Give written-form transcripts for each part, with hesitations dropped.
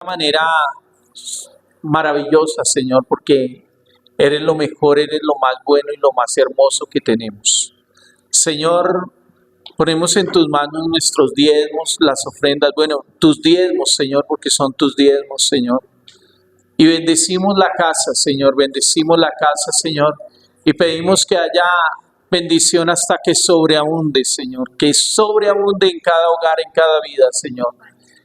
manera maravillosa, Señor, porque eres lo mejor, eres lo más bueno y lo más hermoso que tenemos. Señor, ponemos en tus manos nuestros diezmos, las ofrendas, bueno, tus diezmos, Señor, porque son tus diezmos, Señor. Y bendecimos la casa, Señor, bendecimos la casa, Señor, y pedimos que haya bendición hasta que sobreabunde, Señor, que sobreabunde en cada hogar, en cada vida, Señor.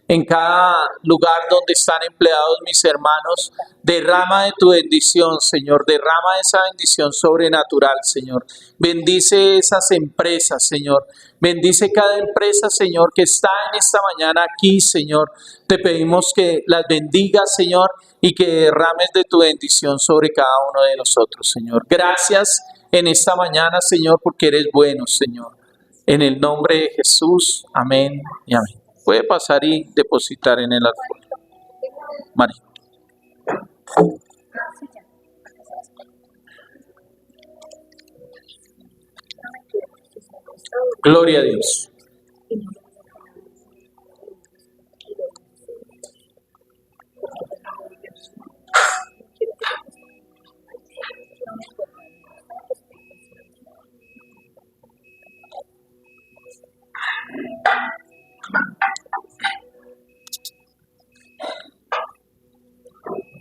En cada lugar donde están empleados mis hermanos, derrama de tu bendición, Señor, derrama esa bendición sobrenatural, Señor. Bendice esas empresas, Señor. Bendice cada empresa, Señor, que está en esta mañana aquí, Señor. Te pedimos que las bendigas, Señor, y que derrames de tu bendición sobre cada uno de nosotros, Señor. Gracias en esta mañana, Señor, porque eres bueno, Señor. En el nombre de Jesús, amén y amén. Puede pasar y depositar en el altar. María. Gloria a Dios.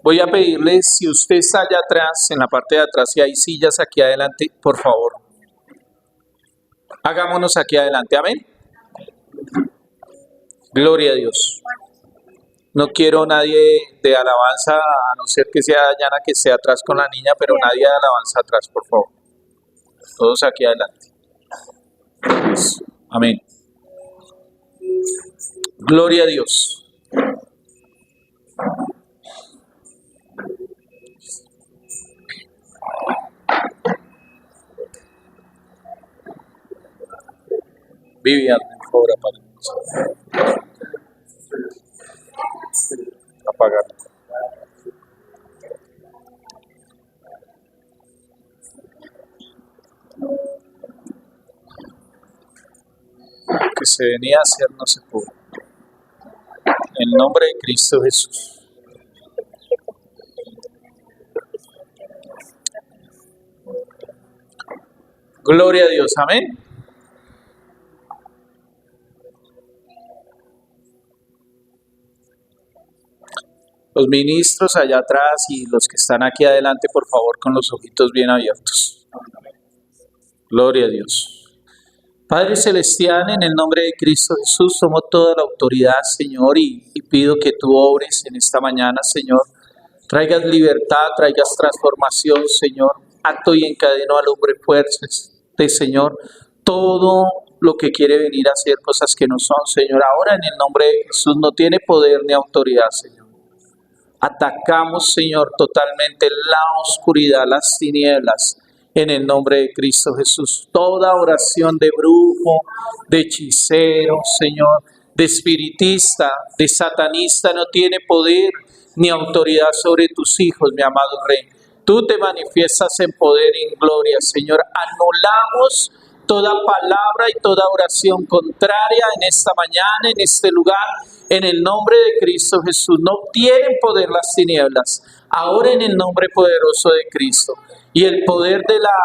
Voy a pedirle, si usted está allá atrás, en la parte de atrás, si hay sillas aquí adelante, por favor, hagámonos aquí adelante. Amén. Gloria a Dios. No quiero nadie de alabanza, a no ser que sea Dayana que esté atrás con la niña, pero nadie de alabanza atrás, por favor. Todos aquí adelante. Amén. Gloria a Dios. Vivian, por favor, apagar. Lo que se venía a hacer no se pudo. En el nombre de Cristo Jesús. Gloria a Dios, amén. Los ministros allá atrás y los que están aquí adelante, por favor, con los ojitos bien abiertos. Gloria a Dios. Padre Celestial, en el nombre de Cristo Jesús, tomo toda la autoridad, Señor, y pido que tú obres en esta mañana, Señor. Traigas libertad, traigas transformación, Señor. Acto y encadeno al hombre fuertes de Señor. Todo lo que quiere venir a hacer cosas que no son, Señor. Ahora en el nombre de Jesús no tiene poder ni autoridad, Señor. Atacamos, Señor, totalmente la oscuridad, las tinieblas, en el nombre de Cristo Jesús. Toda oración de brujo, de hechicero, Señor, de espiritista, de satanista, no tiene poder ni autoridad sobre tus hijos, mi amado Rey. Tú te manifiestas en poder y en gloria, Señor. Anulamos toda palabra y toda oración contraria en esta mañana, en este lugar, en el nombre de Cristo Jesús. No tienen poder las tinieblas, ahora en el nombre poderoso de Cristo. Y el poder de la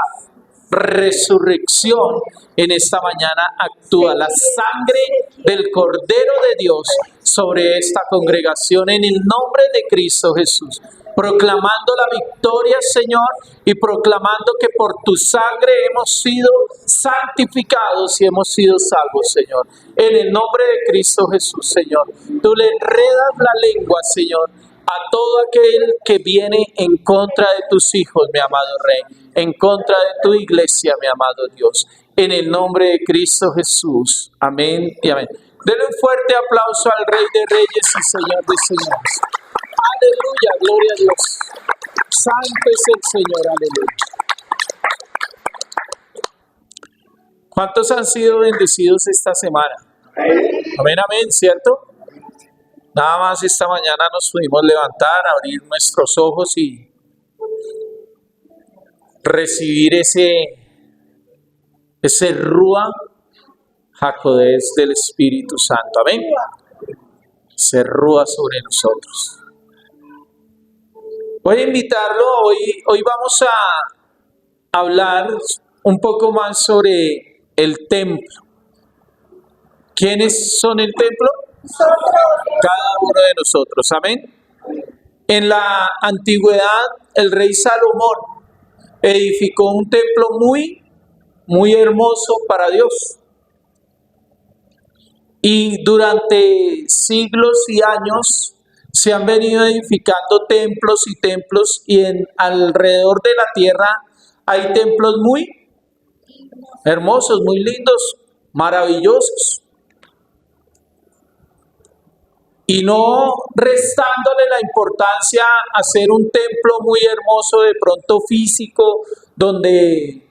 resurrección en esta mañana actúa. La sangre del Cordero de Dios sobre esta congregación en el nombre de Cristo Jesús. Proclamando la victoria, Señor, y proclamando que por tu sangre hemos sido santificados y hemos sido salvos, Señor. En el nombre de Cristo Jesús, Señor. Tú le enredas la lengua, Señor, a todo aquel que viene en contra de tus hijos, mi amado Rey, en contra de tu iglesia, mi amado Dios. En el nombre de Cristo Jesús. Amén y amén. Denle un fuerte aplauso al Rey de Reyes y Señor de Señores. Aleluya, gloria a Dios. Santo es el Señor, aleluya. ¿Cuántos han sido bendecidos esta semana? Amén, amén, ¿cierto? Nada más esta mañana nos pudimos levantar, abrir nuestros ojos y recibir ese Ruach HaKodesh del Espíritu Santo. Amén. se rúa sobre nosotros. Voy a invitarlo, hoy vamos a hablar un poco más sobre el templo. ¿Quiénes son el templo? Cada uno de nosotros, amén. En la antigüedad, el rey Salomón edificó un templo muy hermoso para Dios. Y durante siglos y años se han venido edificando templos y alrededor de la tierra hay templos muy hermosos, muy lindos, maravillosos. Y no restándole la importancia a hacer un templo muy hermoso, de pronto físico, donde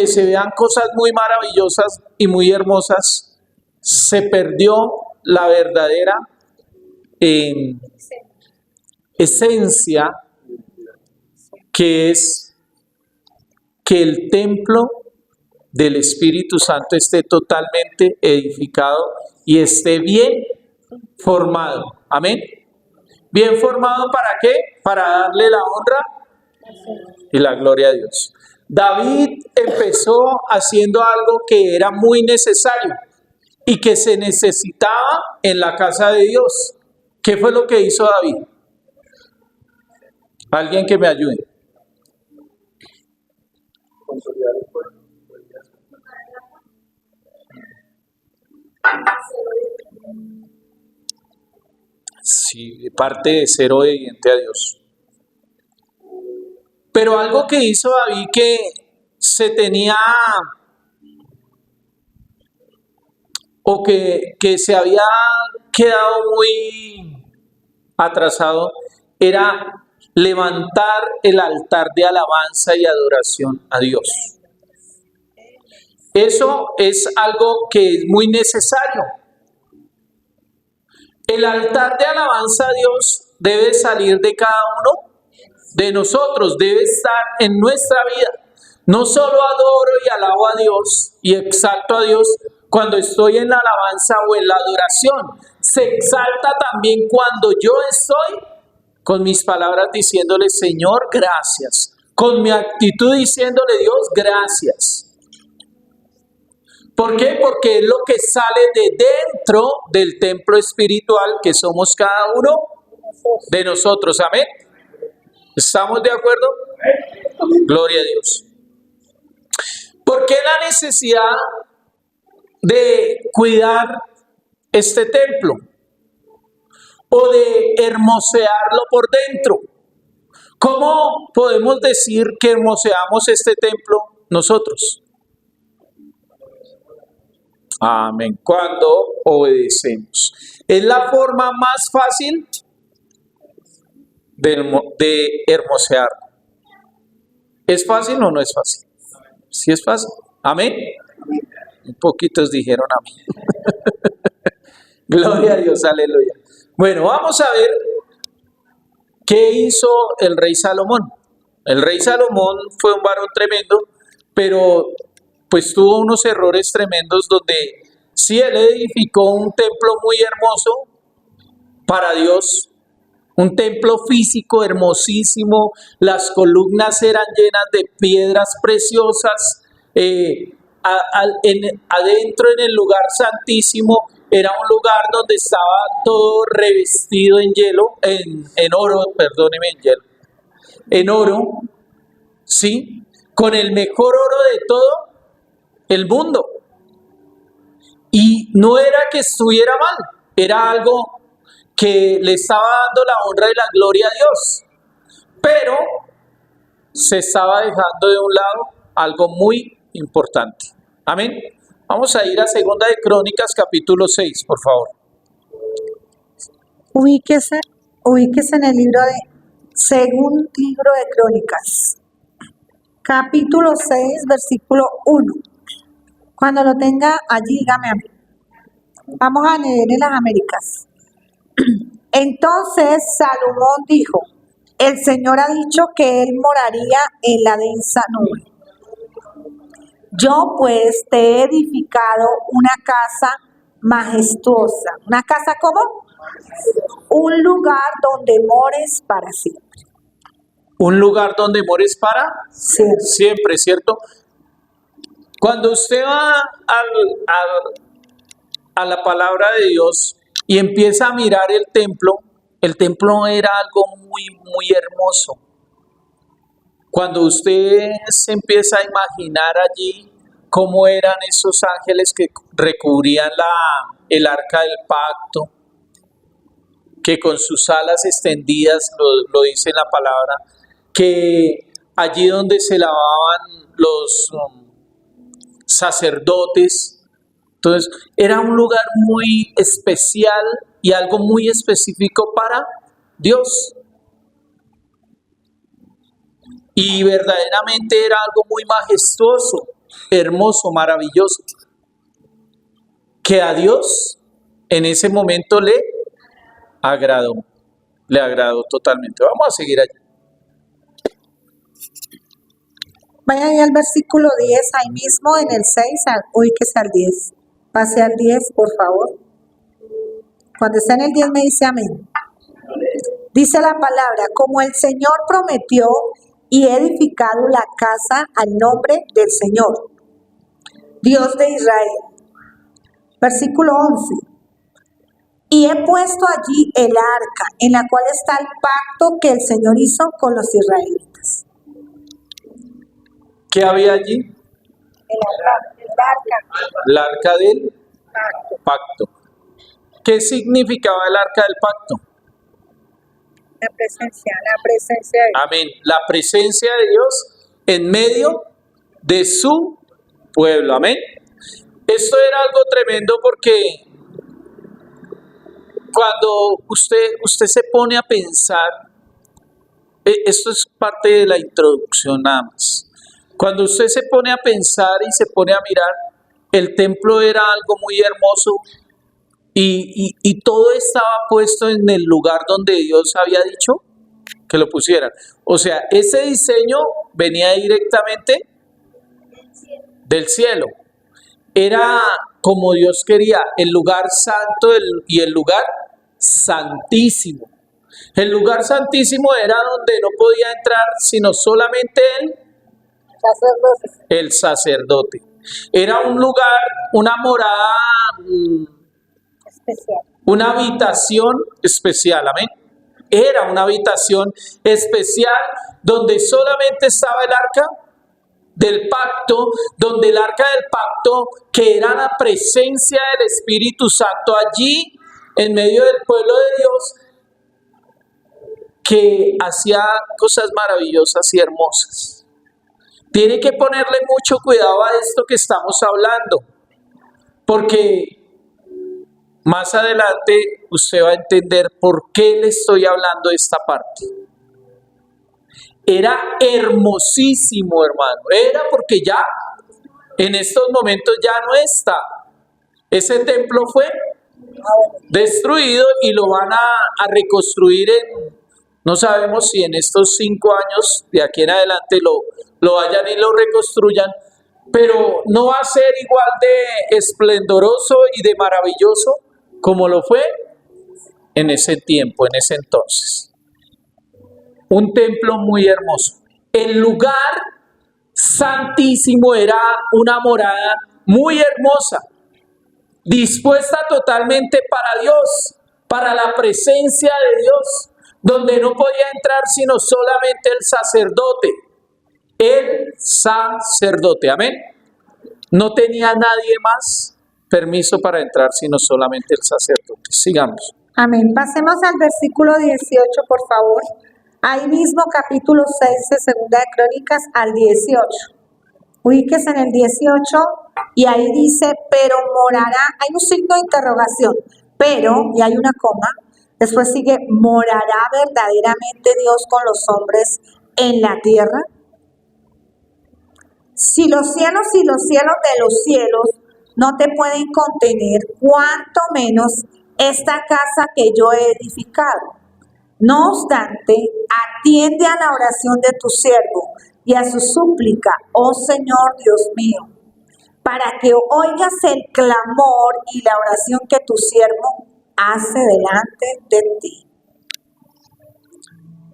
se vean cosas muy maravillosas y muy hermosas, se perdió la verdadera esencia, que es que el templo del Espíritu Santo esté totalmente edificado y esté bien formado. Amén. Bien formado, ¿para qué? Para darle la honra y la gloria a Dios. David empezó haciendo algo que era muy necesario y que se necesitaba en la casa de Dios. ¿Qué fue lo que hizo David? Alguien que me ayude. Consolidar el pueblo. Sí, parte de ser obediente a Dios. Pero algo que hizo David que se tenía, o que se había quedado muy atrasado, era levantar el altar de alabanza y adoración a Dios. Eso es algo que es muy necesario. El altar de alabanza a Dios debe salir de cada uno de nosotros, debe estar en nuestra vida. No solo adoro y alabo a Dios y exalto a Dios cuando estoy en la alabanza o en la adoración. Se exalta también cuando yo estoy con mis palabras diciéndole: Señor, gracias. Con mi actitud diciéndole: Dios, gracias. ¿Por qué? Porque es lo que sale de dentro del templo espiritual que somos cada uno de nosotros. Amén. ¿Estamos de acuerdo? Gloria a Dios. ¿Por qué la necesidad de cuidar este templo o de hermosearlo por dentro? ¿Cómo podemos decir que hermoseamos este templo nosotros? Amén. Cuando obedecemos. Es la forma más fácil de hermosearlo. ¿Es fácil o no es fácil? Sí es fácil. Amén. Un poquitos dijeron amén. Gloria a Dios, aleluya. Bueno, vamos a ver qué hizo el rey Salomón. El rey Salomón fue un varón tremendo, pero pues tuvo unos errores tremendos donde sí, él edificó un templo muy hermoso para Dios, un templo físico hermosísimo, las columnas eran llenas de piedras preciosas, adentro en el lugar santísimo era un lugar donde estaba todo revestido en oro, en oro, ¿sí? Con el mejor oro de todo el mundo. Y no era que estuviera mal, era algo que le estaba dando la honra y la gloria a Dios, pero se estaba dejando de un lado algo muy importante. Amén. Vamos a ir a Segunda de Crónicas, capítulo 6, por favor. Ubíquese en el segundo libro de Crónicas, capítulo 6, versículo 1. Cuando lo tenga allí, dígame a mí. Vamos a leer en las Américas. Entonces Salomón dijo: el Señor ha dicho que él moraría en la densa nube. Yo pues te he edificado una casa majestuosa. ¿Una casa cómo? Un lugar donde mores para siempre. Un lugar donde mores para Siempre. siempre, ¿cierto? Cuando usted va a la palabra de Dios y empieza a mirar el templo era algo muy, muy hermoso. Cuando usted se empieza a imaginar allí cómo eran esos ángeles que recubrían el arca del pacto, que con sus alas extendidas, lo dice la palabra, que allí donde se lavaban los sacerdotes, entonces era un lugar muy especial y algo muy específico para Dios. Y verdaderamente era algo muy majestuoso, hermoso, maravilloso, que a Dios en ese momento le agradó totalmente. Vamos a seguir allí. Vaya ahí al versículo 10, ahí mismo en el 6, ubíquese al 10. Pase al 10, por favor. Cuando está en el 10 me dice amén. Dice la palabra, como el Señor prometió y he edificado la casa al nombre del Señor, Dios de Israel. Versículo 11. Y he puesto allí el arca, en la cual está el pacto que el Señor hizo con los israelitas. ¿Qué había allí? El arca. El arca del pacto. ¿Qué significaba el arca del pacto? La presencia de Dios. Amén. La presencia de Dios en medio de su pueblo. Amén. Esto era algo tremendo porque cuando usted se pone a pensar, esto es parte de la introducción nada más. Cuando usted se pone a pensar y se pone a mirar, el templo era algo muy hermoso y todo estaba puesto en el lugar donde Dios había dicho que lo pusieran. O sea, ese diseño venía directamente del cielo. Era como Dios quería, el lugar santo y el lugar santísimo. El lugar santísimo era donde no podía entrar sino solamente el sacerdote. Era un lugar, una morada especial. Una habitación especial, amén. Era una habitación especial donde solamente estaba el arca del pacto, donde el arca del pacto, que era la presencia del Espíritu Santo allí en medio del pueblo de Dios, que hacía cosas maravillosas y hermosas. Tiene que ponerle mucho cuidado a esto que estamos hablando, porque más adelante usted va a entender por qué le estoy hablando de esta parte. Era hermosísimo, hermano. Era porque ya en estos momentos ya no está. Ese templo fue destruido y lo van a reconstruir no sabemos si en estos 5 años de aquí en adelante lo vayan y lo reconstruyan, pero no va a ser igual de esplendoroso y de maravilloso como lo fue en ese tiempo, en ese entonces. Un templo muy hermoso. El lugar santísimo era una morada muy hermosa, dispuesta totalmente para Dios, para la presencia de Dios, donde no podía entrar sino solamente el sacerdote. El sacerdote, amén. No tenía nadie más permiso para entrar sino solamente el sacerdote. Sigamos. Amén. Pasemos al versículo 18, por favor. Ahí mismo, capítulo 6 de Segunda de Crónicas, al 18. Ubíquese en el 18 y ahí dice, pero morará, hay un signo de interrogación, pero, y hay una coma, después sigue, ¿morará verdaderamente Dios con los hombres en la tierra? Si los cielos y los cielos de los cielos no te pueden contener, cuánto menos esta casa que yo he edificado. No obstante, atiende a la oración de tu siervo y a su súplica, oh Señor Dios mío, para que oigas el clamor y la oración que tu siervo hace delante de ti.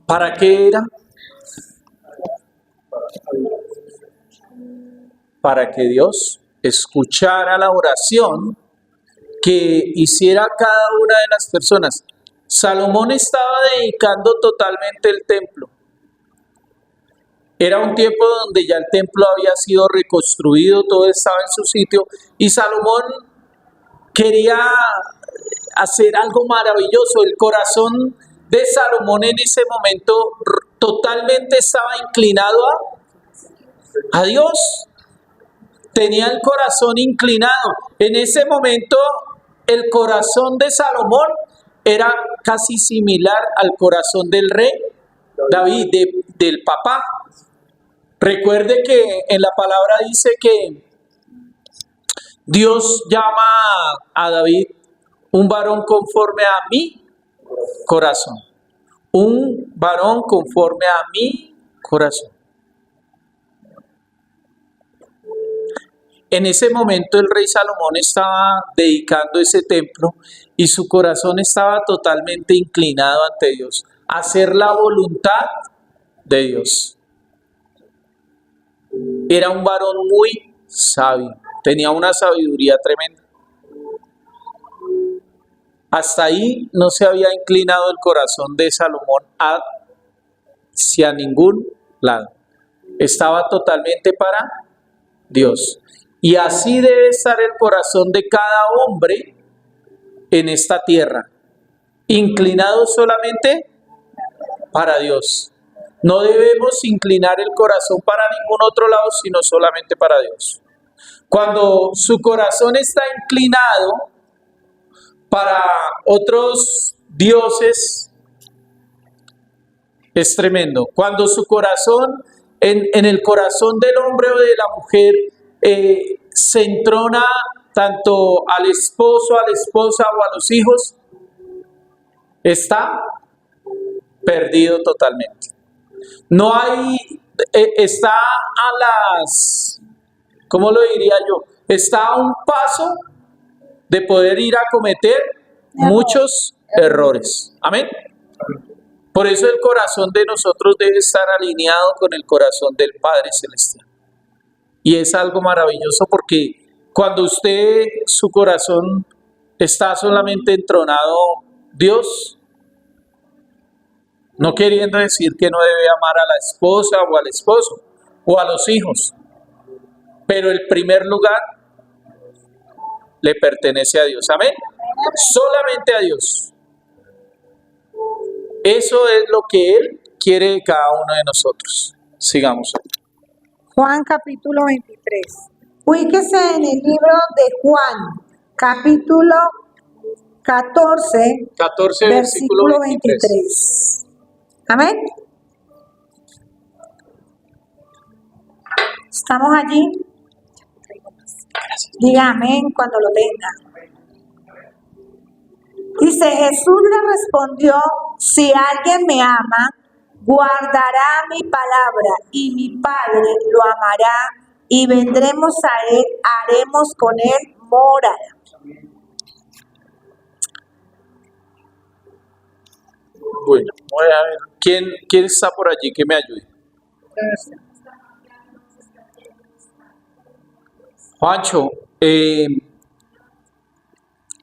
¿Para qué era? Para que Dios escuchara la oración que hiciera cada una de las personas. Salomón estaba dedicando totalmente el templo. Era un tiempo donde ya el templo había sido reconstruido, todo estaba en su sitio y Salomón quería hacer algo maravilloso. El corazón de Salomón en ese momento totalmente estaba inclinado a Dios. Tenía el corazón inclinado. En ese momento el corazón de Salomón era casi similar al corazón del rey David, del papá. Recuerde que en la palabra dice que Dios llama a David un varón conforme a mi corazón. Un varón conforme a mi corazón. En ese momento el rey Salomón estaba dedicando ese templo y su corazón estaba totalmente inclinado ante Dios, a hacer la voluntad de Dios. Era un varón muy sabio, tenía una sabiduría tremenda. Hasta ahí no se había inclinado el corazón de Salomón hacia ningún lado. Estaba totalmente para Dios. Y así debe estar el corazón de cada hombre en esta tierra, inclinado solamente para Dios. No debemos inclinar el corazón para ningún otro lado, sino solamente para Dios. Cuando su corazón está inclinado para otros dioses, es tremendo. Cuando su corazón, en el corazón del hombre o de la mujer, se entrona tanto al esposo, a la esposa o a los hijos, está perdido totalmente. No hay, está a las, ¿cómo lo diría yo? Está a un paso de poder ir a cometer muchos errores. Amén. Por eso el corazón de nosotros debe estar alineado con el corazón del Padre Celestial. Y es algo maravilloso porque cuando usted, su corazón está solamente entronado Dios, no queriendo decir que no debe amar a la esposa o al esposo o a los hijos, pero el primer lugar le pertenece a Dios. Amén. Solamente a Dios. Eso es lo que Él quiere de cada uno de nosotros. Sigamos. Juan capítulo 23. Ubíquese en el libro de Juan, capítulo 14, 14, versículo 23. Amén. ¿Estamos allí? Diga amén cuando lo tenga. Dice, Jesús le respondió, si alguien me ama, guardará mi palabra y mi Padre lo amará y vendremos a él, haremos con él morada. Bueno, voy a ver. ¿Quién está por allí que me ayude? Juancho,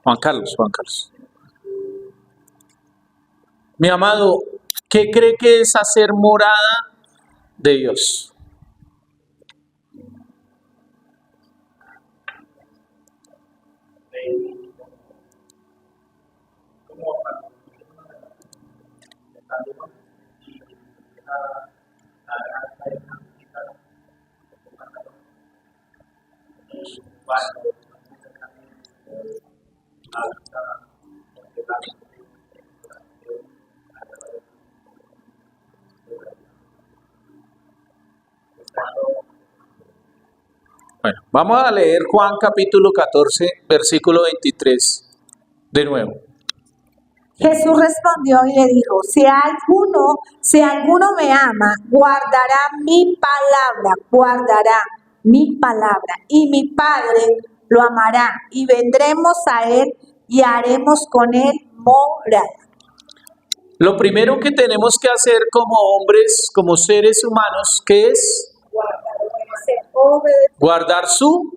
Juan Carlos. Mi amado, ¿qué cree que es hacer morada de Dios? Bueno, vamos a leer Juan capítulo 14, versículo 23 de nuevo. Jesús respondió y le dijo, si alguno me ama, guardará mi palabra, y mi Padre lo amará, y vendremos a él y haremos con él morada. Lo primero que tenemos que hacer como hombres, como seres humanos, ¿qué es? Guardar su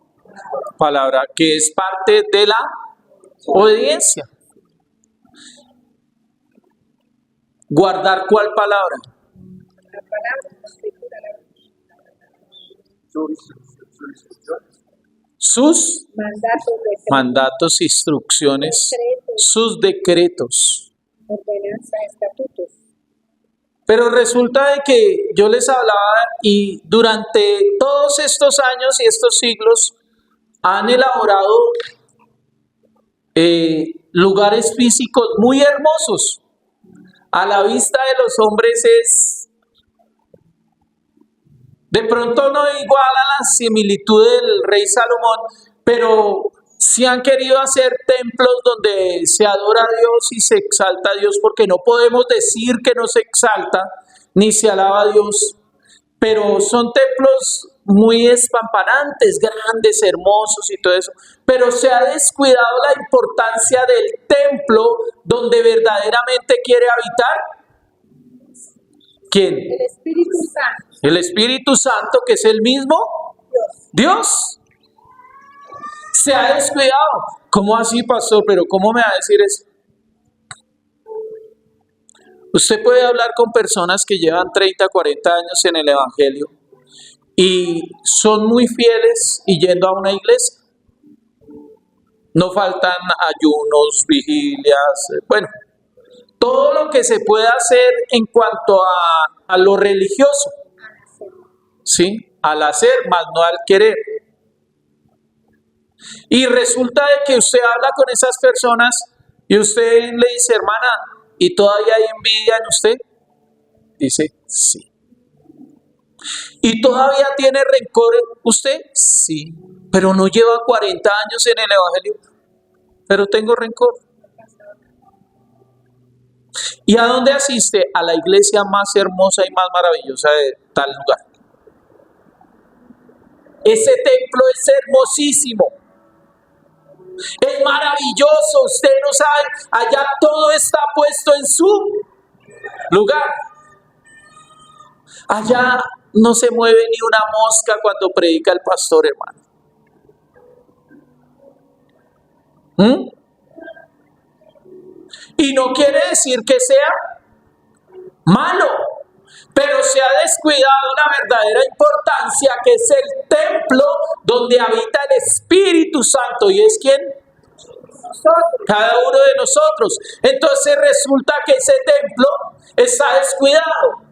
palabra, que es parte de la obediencia. ¿Guardar cuál palabra? Sus mandatos, instrucciones, sus decretos. Pero resulta de que yo les hablaba y durante todos estos años y estos siglos han elaborado lugares físicos muy hermosos. A la vista de los hombres es de pronto no igual a la similitud del rey Salomón, pero sí han querido hacer templos donde se adora a Dios y se exalta a Dios, porque no podemos decir que no se exalta ni se alaba a Dios, pero son templos muy espampanantes, grandes, hermosos y todo eso, pero se ha descuidado la importancia del templo donde verdaderamente quiere habitar. ¿Quién? El Espíritu Santo. El Espíritu Santo, que es el mismo Dios. Se ha descuidado. ¿Cómo así, pastor? Pero ¿cómo me va a decir eso? Usted puede hablar con personas que llevan 30, 40 años en el Evangelio y son muy fieles y yendo a una iglesia. No faltan ayunos, vigilias, bueno, todo lo que se puede hacer en cuanto a lo religioso. ¿Sí? Al hacer, más no al querer. Y resulta de que usted habla con esas personas y usted le dice, hermana, ¿y todavía hay envidia en usted? Dice, sí. ¿Y todavía tiene rencor usted? Sí. Pero no lleva 40 años en el Evangelio. Pero tengo rencor. ¿Y a dónde asiste? A la iglesia más hermosa y más maravillosa de tal lugar. Ese templo es hermosísimo. Es maravilloso, usted no sabe, allá todo está puesto en su lugar. Allá no se mueve ni una mosca cuando predica el pastor, hermano. Y no quiere decir que sea malo, pero se ha descuidado la verdadera importancia, que es el templo donde habita el Espíritu Santo. ¿Y es quién? Cada uno de nosotros. Entonces resulta que ese templo está descuidado.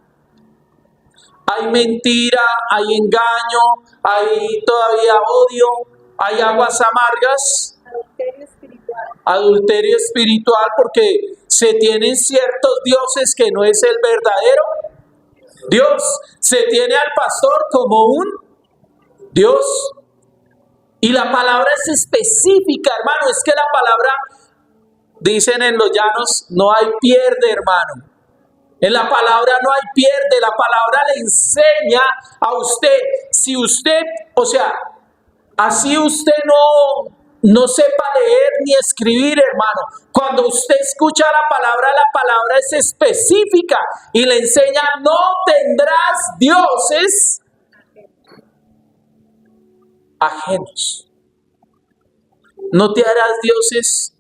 Hay mentira, hay engaño, hay todavía odio, hay aguas amargas, adulterio espiritual, porque se tienen ciertos dioses que no es el verdadero Dios. Se tiene al pastor como un Dios. Y la palabra es específica, hermano. Es que la palabra, dicen en los llanos, no hay pierde, hermano. En la palabra no hay pierde. La palabra le enseña a usted. Si usted, o sea, así usted no sepa leer ni escribir, hermano. Cuando usted escucha la palabra es específica y le enseña: no tendrás dioses ajenos. No te harás dioses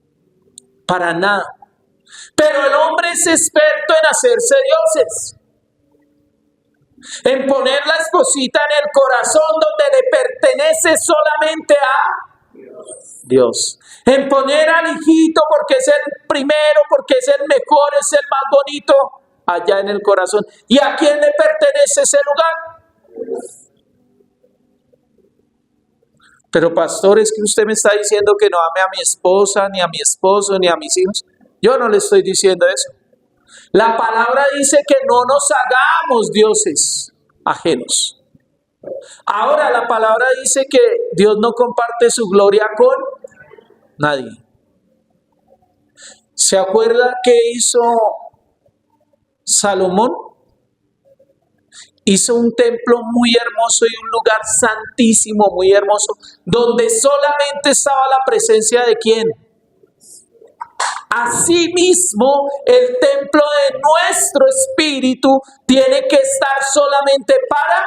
para nada. Pero el hombre es experto en hacerse dioses, en poner la esposita en el corazón donde le pertenece solamente a Dios, en poner al hijito porque es el primero, porque es el mejor, es el más bonito, allá en el corazón. ¿Y a quién le pertenece ese lugar? Pero pastor, es que usted me está diciendo que no ame a mi esposa, ni a mi esposo, ni a mis hijos. Yo no le estoy diciendo eso. La palabra dice que no nos hagamos dioses ajenos. Ahora la palabra dice que Dios no comparte su gloria con nadie. ¿Se acuerda qué hizo Salomón? Hizo un templo muy hermoso y un lugar santísimo, muy hermoso, donde solamente estaba la presencia de ¿quién? Asimismo, el templo de nuestro espíritu tiene que estar solamente para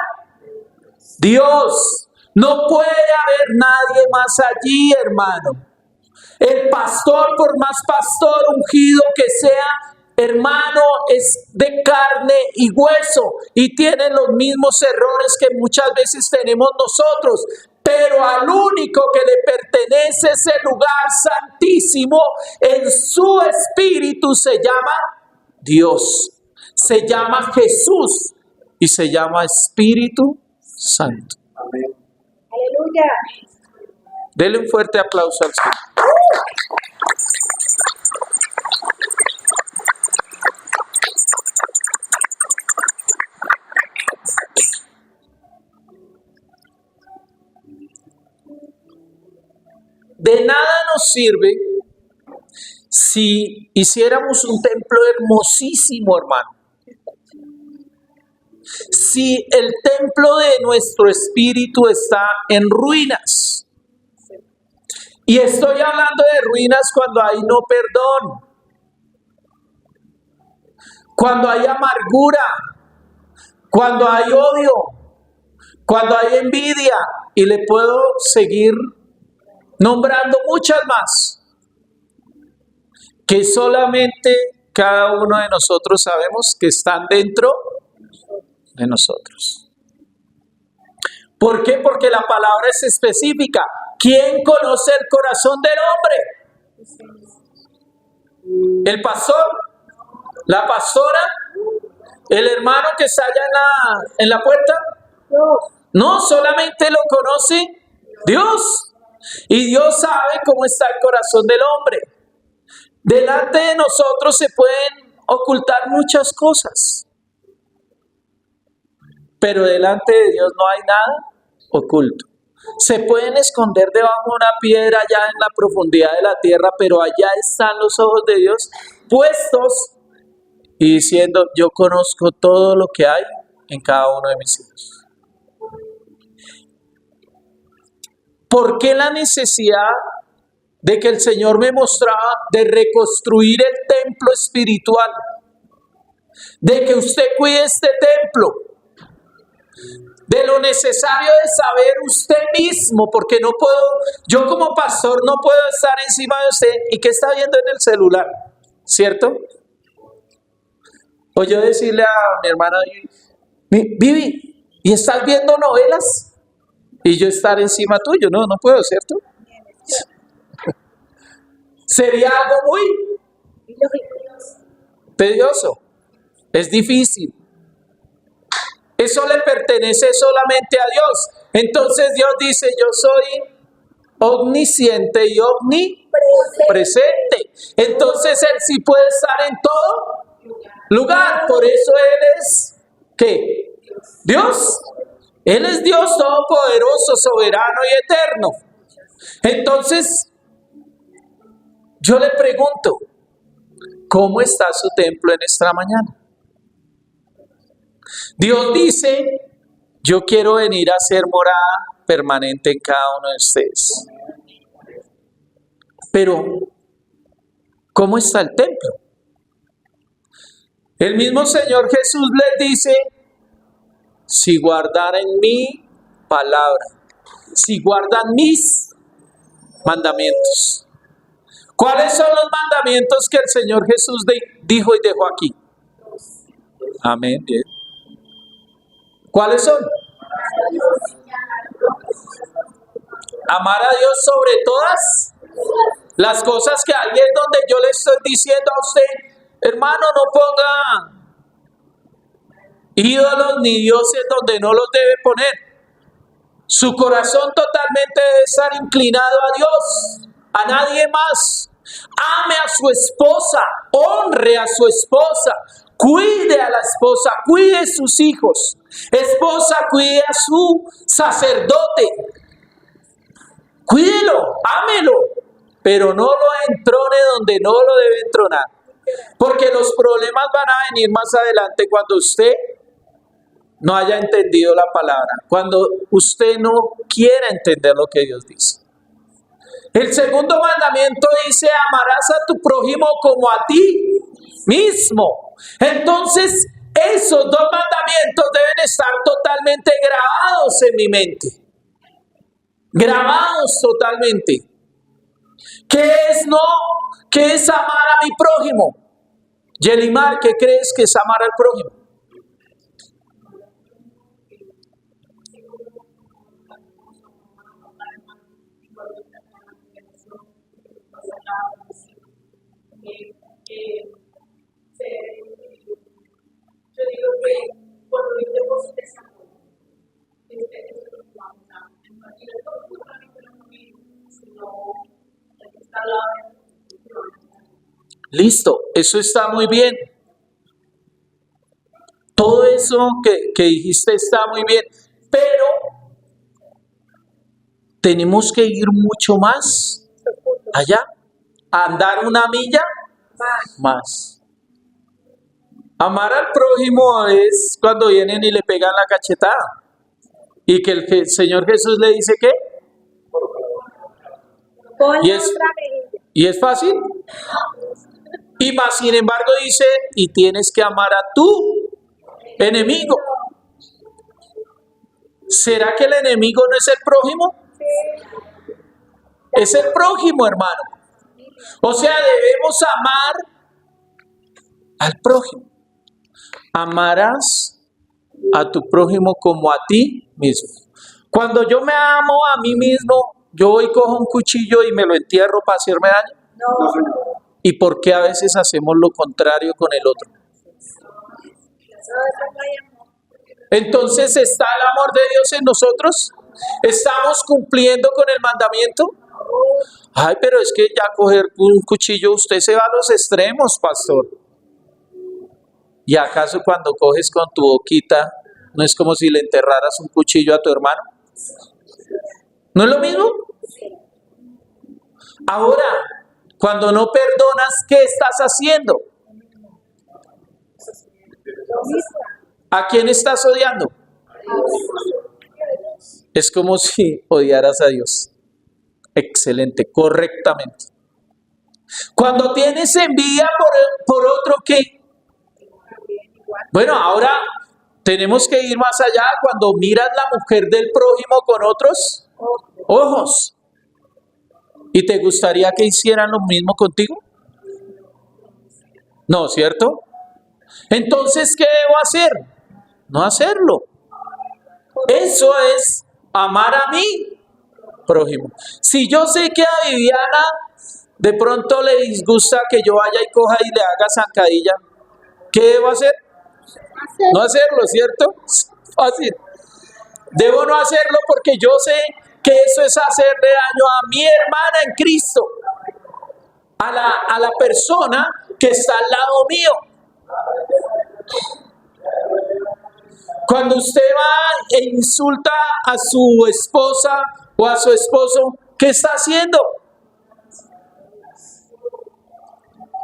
Dios. No puede haber nadie más allí, hermano. El pastor, por más pastor ungido que sea, hermano, es de carne y hueso y tiene los mismos errores que muchas veces tenemos nosotros. Pero al único que le pertenece ese lugar santísimo en su espíritu se llama Dios, se llama Jesús y se llama Espíritu Santo. Amén. Aleluya. Dele un fuerte aplauso al Señor. De nada nos sirve si hiciéramos un templo hermosísimo, hermano. Si el templo de nuestro espíritu está en ruinas. Y estoy hablando de ruinas cuando hay no perdón, cuando hay amargura, cuando hay odio, cuando hay envidia, y le puedo seguir nombrando muchas más, que solamente cada uno de nosotros sabemos que están dentro de nosotros. ¿Por qué? Porque la palabra es específica. ¿Quién conoce el corazón del hombre? ¿El pastor? ¿La pastora? ¿El hermano que está allá en la puerta? No, solamente lo conoce Dios. Y Dios sabe cómo está el corazón del hombre. Delante de nosotros se pueden ocultar muchas cosas, pero delante de Dios no hay nada oculto. Se pueden esconder debajo de una piedra allá en la profundidad de la tierra, pero allá están los ojos de Dios puestos y diciendo: yo conozco todo lo que hay en cada uno de mis hijos. ¿Por qué la necesidad de que el Señor me mostraba de reconstruir el templo espiritual? De que usted cuide este templo. De lo necesario de saber usted mismo, porque no puedo, yo como pastor no puedo estar encima de usted y que está viendo en el celular, ¿cierto? O yo decirle a mi hermana: Vivi, ¿y estás viendo novelas? Y yo estar encima tuyo, no puedo, ¿cierto? Sería algo muy tedioso, es difícil. Eso le pertenece solamente a Dios. Entonces Dios dice: yo soy omnisciente y omnipresente. Entonces Él sí puede estar en todo lugar. Por eso Él es, ¿qué? Dios. Él es Dios todopoderoso, soberano y eterno. Entonces, yo le pregunto: ¿cómo está su templo en esta mañana? Dios dice: yo quiero venir a ser morada permanente en cada uno de ustedes. Pero, ¿cómo está el templo? El mismo Señor Jesús les dice: si guardaren mi palabra, si guardan mis mandamientos. ¿Cuáles son los mandamientos que el Señor Jesús dijo y dejó aquí? Amén. Bien. ¿Cuáles son? Amar a Dios sobre todas las cosas, que ahí es donde yo le estoy diciendo a usted: hermano, no ponga ídolos ni dioses donde no los debe poner. Su corazón totalmente debe estar inclinado a Dios, a nadie más. Ame a su esposa, honre a su esposa, cuide a la esposa, cuide sus hijos. Esposa, cuide a su sacerdote. Cuídelo, ámelo, pero no lo entrone donde no lo debe entronar. Porque los problemas van a venir más adelante cuando usted no haya entendido la palabra, cuando usted no quiera entender lo que Dios dice. El segundo mandamiento dice, amarás a tu prójimo como a ti mismo. Entonces, esos dos mandamientos deben estar totalmente grabados en mi mente. Grabados totalmente. ¿Qué es no? ¿Qué es amar a mi prójimo? Yelimar, ¿qué crees que es amar al prójimo? Yo digo que cuando vivimos esa cosa, es lo que vamos a imagínate, no solamente lo mismo, sino el que está al lado de nosotros. Listo, eso está muy bien. Todo eso que dijiste está muy bien, pero tenemos que ir mucho más allá, andar una milla más. Amar al prójimo es cuando vienen y le pegan la cachetada y que el Señor Jesús le dice ¿qué? Y es fácil. Y más sin embargo dice, y tienes que amar a tu enemigo. ¿Será que el enemigo no es el prójimo? Es el prójimo, hermano. O sea, debemos amar al prójimo. Amarás a tu prójimo como a ti mismo. Cuando yo me amo a mí mismo, yo voy y cojo un cuchillo y me lo entierro para hacerme daño. No. ¿Y por qué a veces hacemos lo contrario con el otro? Entonces, ¿está el amor de Dios en nosotros? ¿Estamos cumpliendo con el mandamiento? Ay, pero es que ya coger un cuchillo, usted se va a los extremos, pastor. ¿Y acaso cuando coges con tu boquita, no es como si le enterraras un cuchillo a tu hermano? ¿No es lo mismo? Ahora, cuando no perdonas, ¿qué estás haciendo? ¿A quién estás odiando? Es como si odiaras a Dios. Excelente, correctamente. Cuando tienes envidia por otro, ¿qué? Bueno, ahora tenemos que ir más allá. Cuando miras la mujer del prójimo con otros ojos, ¿y te gustaría que hicieran lo mismo contigo? No, ¿cierto? Entonces, ¿qué debo hacer? No hacerlo. Eso es amar a mi prójimo. Si yo sé que a Viviana de pronto le disgusta que yo vaya y coja y le haga zancadilla, ¿qué debo hacer? No hacerlo, ¿cierto? Fácil. Debo no hacerlo porque yo sé que eso es hacerle daño a mi hermana en Cristo, a la persona que está al lado mío. Cuando usted va e insulta a su esposa o a su esposo, ¿qué está haciendo?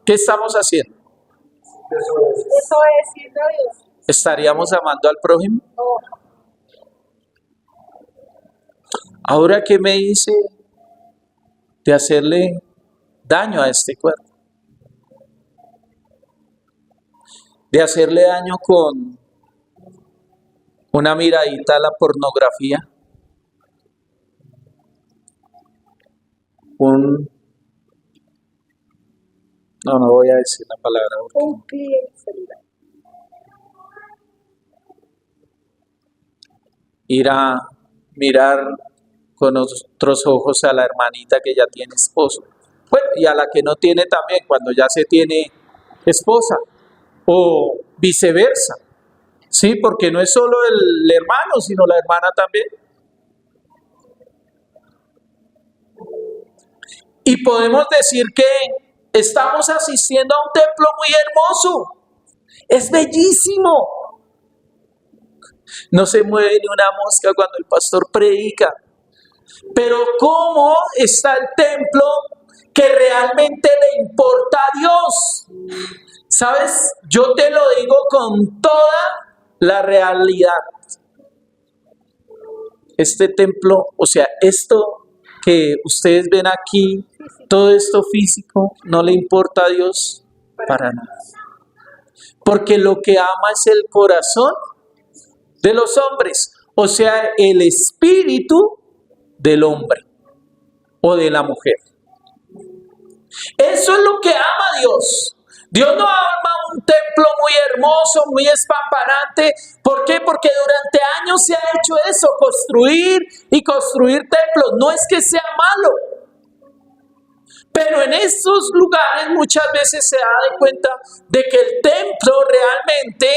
¿Qué estamos haciendo? Desobedeciendo a Dios. ¿Estaríamos amando al prójimo? Ahora, ¿qué me dice de hacerle daño a este cuerpo? De hacerle daño con una miradita a la pornografía, no voy a decir la palabra. Un pie de celular. Ir a mirar con otros ojos a la hermanita que ya tiene esposo. Bueno, y a la que no tiene también, cuando ya se tiene esposa. O viceversa. Sí, porque no es solo el hermano, sino la hermana también. Y podemos decir que estamos asistiendo a un templo muy hermoso. Es bellísimo. No se mueve ni una mosca cuando el pastor predica. Pero ¿cómo está el templo que realmente le importa a Dios? ¿Sabes? Yo te lo digo con toda la realidad. Este templo, o sea, esto que ustedes ven aquí, todo esto físico, no le importa a Dios para nada. Porque lo que ama es el corazón de los hombres, o sea, el espíritu del hombre o de la mujer. Eso es lo que ama Dios. Dios no ama un templo muy hermoso, muy espampanante. ¿Por qué? Porque durante años se ha hecho eso, construir y construir templos. No es que sea malo, pero en estos lugares muchas veces se da de cuenta de que el templo realmente,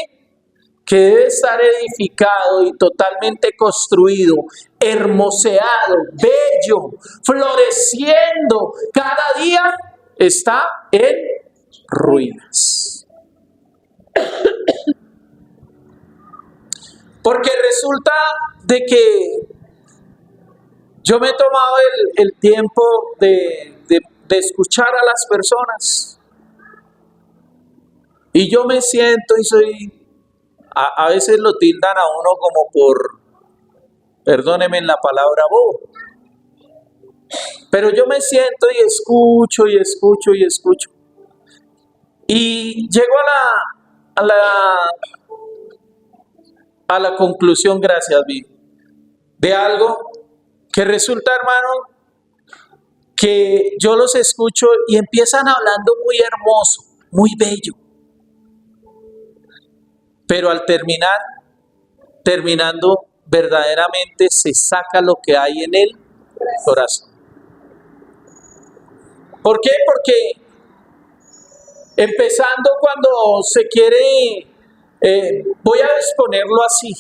que debe estar edificado y totalmente construido, hermoseado, bello, floreciendo, cada día está en ruinas. Porque resulta de que yo me he tomado el tiempo de escuchar a las personas. Y yo me siento y soy... A veces lo tildan a uno como por, perdónenme la palabra, bobo. Pero yo me siento y escucho y escucho y escucho. Y llego a la conclusión, gracias, Vivi, de algo que resulta, hermano, que yo los escucho y empiezan hablando muy hermoso, muy bello. Pero al terminando, verdaderamente se saca lo que hay en el corazón. ¿Por qué? Porque empezando cuando se quiere, voy a exponerlo así,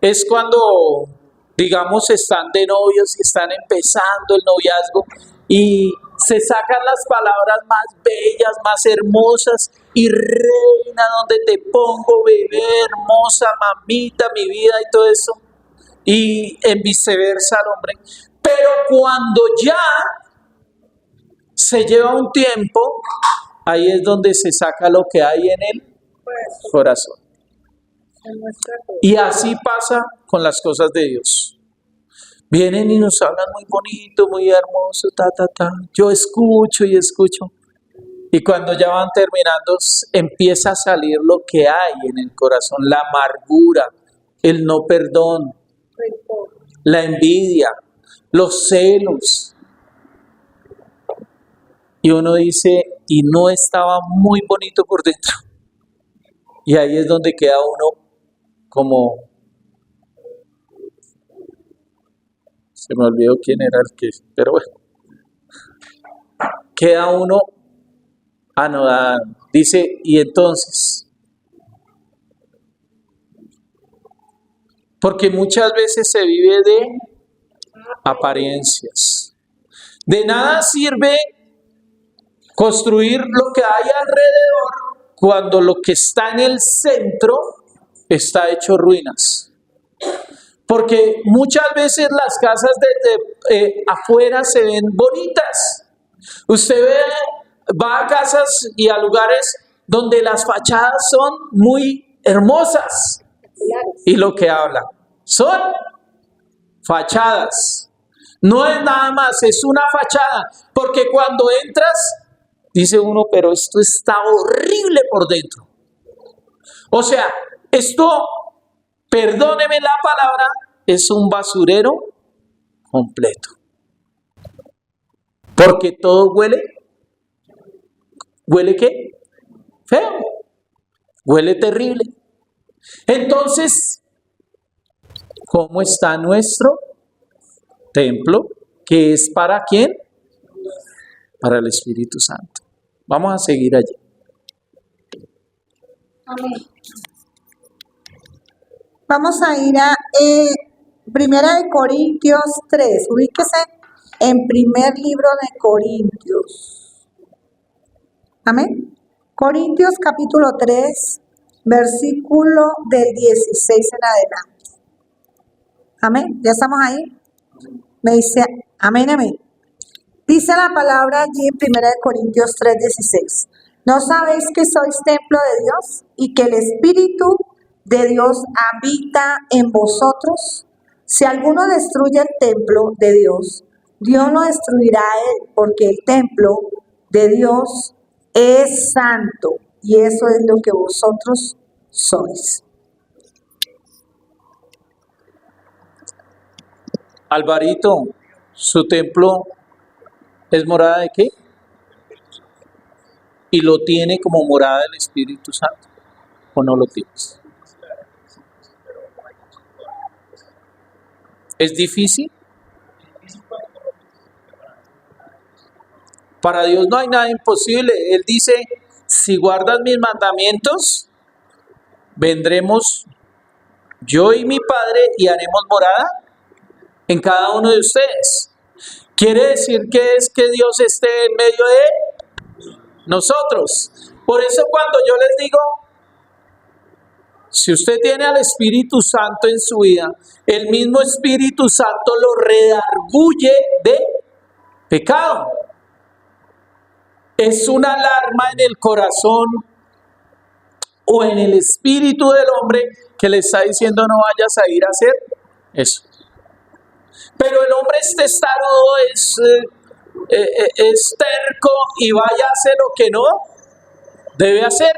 es cuando, digamos, están de novios y están empezando el noviazgo y se sacan las palabras más bellas, más hermosas, y reina, donde te pongo, bebé, hermosa, mamita, mi vida y todo eso, y en viceversa al hombre. Pero cuando ya se lleva un tiempo, ahí es donde se saca lo que hay en el corazón. Y así pasa con las cosas de Dios. Vienen y nos hablan muy bonito, muy hermoso, Yo escucho y escucho. Y cuando ya van terminando, empieza a salir lo que hay en el corazón, la amargura, el no perdón, la envidia, los celos. Y uno dice, y no estaba muy bonito por dentro. Y ahí es donde queda uno como... Se me olvidó quién era el que... Pero bueno. Queda uno anodado. Dice, y entonces... Porque muchas veces se vive de apariencias. De nada sirve construir lo que hay alrededor cuando lo que está en el centro está hecho ruinas. Porque muchas veces las casas desde afuera se ven bonitas. Usted va a casas y a lugares donde las fachadas son muy hermosas. Y lo que hablan son fachadas. No es nada más, es una fachada. Porque cuando entras, dice uno, pero esto está horrible por dentro. O sea, esto, perdóneme la palabra, es un basurero completo. Porque todo huele. ¿Huele qué? Feo. Huele terrible. Entonces, ¿cómo está nuestro templo? ¿Que es para quién? Para el Espíritu Santo. Vamos a seguir allí. Amén. Vamos a ir a Primera de Corintios 3. Ubíquese en primer libro de Corintios. Amén. Corintios capítulo 3, versículo del 16 en adelante. Amén. ¿Ya estamos ahí? Me dice, amén, amén. Dice la palabra allí en Primera de Corintios 3, 16. ¿No sabéis que sois templo de Dios y que el Espíritu de Dios habita en vosotros? Si alguno destruye el templo de Dios, Dios lo destruirá a él, porque el templo de Dios es santo, y eso es lo que vosotros sois. Alvarito, ¿su templo es morada de qué? ¿Y lo tiene como morada del Espíritu Santo? ¿O no lo tienes? ¿Es difícil? Para Dios no hay nada imposible. Él dice, si guardas mis mandamientos, vendremos yo y mi Padre y haremos morada en cada uno de ustedes. Quiere decir que es que Dios esté en medio de nosotros. Por eso cuando yo les digo, si usted tiene al Espíritu Santo en su vida, el mismo Espíritu Santo lo redarguye de pecado. Es una alarma en el corazón o en el espíritu del hombre que le está diciendo no vayas a ir a hacer eso. Pero el hombre es testarudo, es terco y vaya a hacer lo que no debe hacer.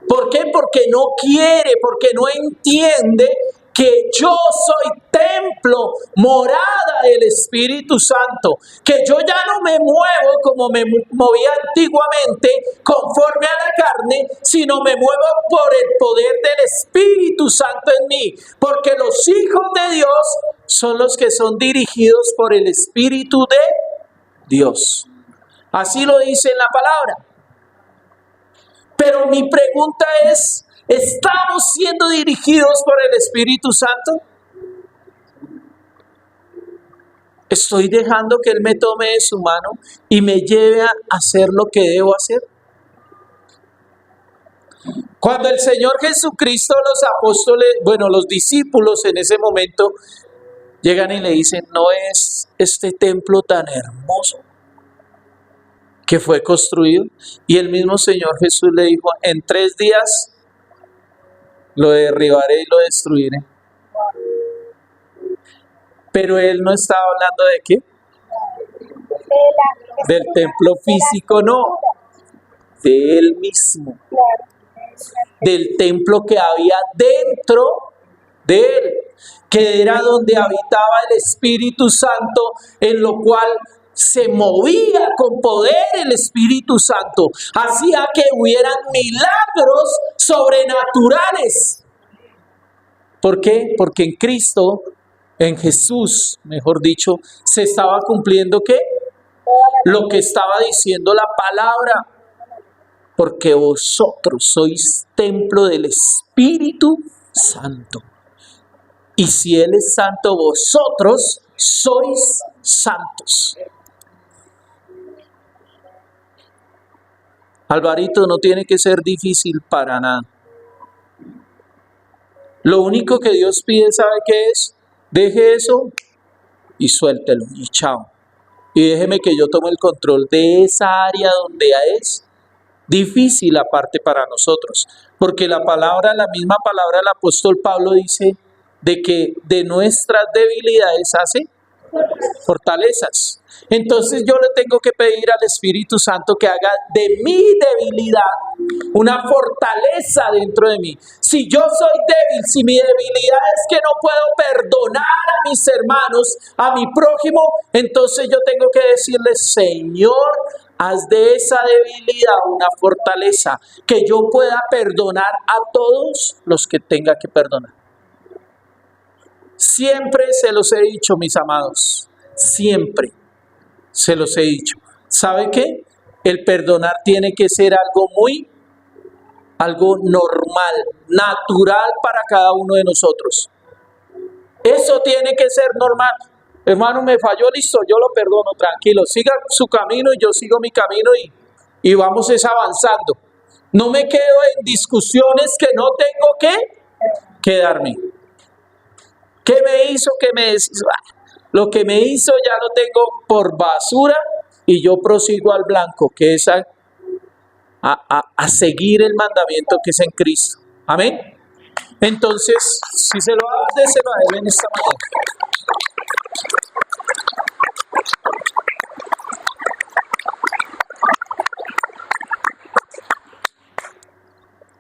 ¿Por qué? Porque no quiere, porque no entiende que yo soy templo, morada del Espíritu Santo, que yo ya no me muevo como me movía antiguamente conforme a la carne, sino me muevo por el poder del Espíritu Santo en mí, porque los hijos de Dios son los que son dirigidos por el Espíritu de Dios. Así lo dice en la palabra. Pero mi pregunta es, ¿estamos siendo dirigidos por el Espíritu Santo? ¿Estoy dejando que Él me tome de su mano y me lleve a hacer lo que debo hacer? Cuando el Señor Jesucristo, los apóstoles, los discípulos en ese momento llegan y le dicen, ¿no es este templo tan hermoso que fue construido? Y el mismo Señor Jesús le dijo, en 3 días lo derribaré y lo destruiré. Pero Él no estaba hablando de ¿qué? Del templo físico, no. De Él mismo. Del templo que había dentro de Él, que era donde habitaba el Espíritu Santo, en lo cual se movía con poder el Espíritu Santo, hacía que hubieran milagros sobrenaturales. ¿Por qué? Porque en Cristo, en Jesús, mejor dicho, se estaba cumpliendo ¿qué? Lo que estaba diciendo la palabra. Porque vosotros sois templo del Espíritu Santo. Y si Él es santo, vosotros sois santos. Alvarito, no tiene que ser difícil para nada. Lo único que Dios pide, ¿sabe qué es? Deje eso y suéltelo y chao. Y déjeme que yo tome el control de esa área donde es difícil aparte para nosotros. Porque la misma palabra del apóstol Pablo dice de que de nuestras debilidades hace fortalezas. Entonces yo le tengo que pedir al Espíritu Santo que haga de mi debilidad una fortaleza dentro de mí. Si yo soy débil, si mi debilidad es que no puedo perdonar a mis hermanos, a mi prójimo, entonces yo tengo que decirle, Señor, haz de esa debilidad una fortaleza, que yo pueda perdonar a todos los que tenga que perdonar. Siempre se los he dicho, mis amados, siempre se los he dicho. ¿Sabe qué? El perdonar tiene que ser algo normal, natural para cada uno de nosotros. Eso tiene que ser normal. Hermano, me falló, listo, yo lo perdono, tranquilo. Siga su camino y yo sigo mi camino y vamos avanzando. No me quedo en discusiones que no tengo que quedarme. ¿Qué me hizo? ¿Qué me deshizo? Lo que me hizo ya lo tengo por basura y yo prosigo al blanco, que es a seguir el mandamiento que es en Cristo. Amén. Entonces, si se lo va a dar, déselo a Él en esta mañana.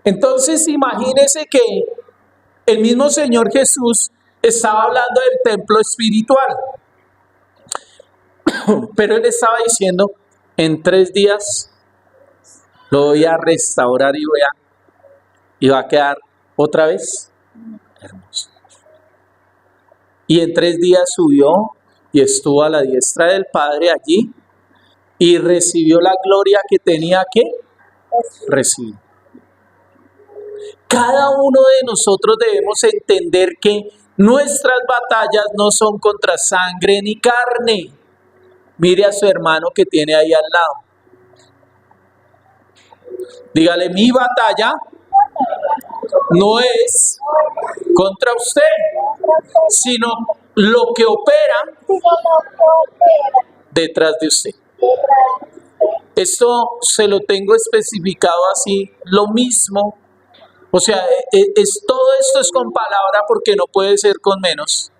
Entonces imagínese que el mismo Señor Jesús estaba hablando del templo espiritual, pero Él estaba diciendo, en 3 días lo voy a restaurar y va a quedar otra vez hermoso. Y en 3 días subió y estuvo a la diestra del Padre allí y recibió la gloria que tenía que recibir. Cada uno de nosotros debemos entender que nuestras batallas no son contra sangre ni carne. Mire a su hermano que tiene ahí al lado. Dígale, mi batalla no es contra usted, sino lo que opera detrás de usted. Esto se lo tengo especificado así, lo mismo. O sea, todo esto es con palabra porque no puede ser con menos.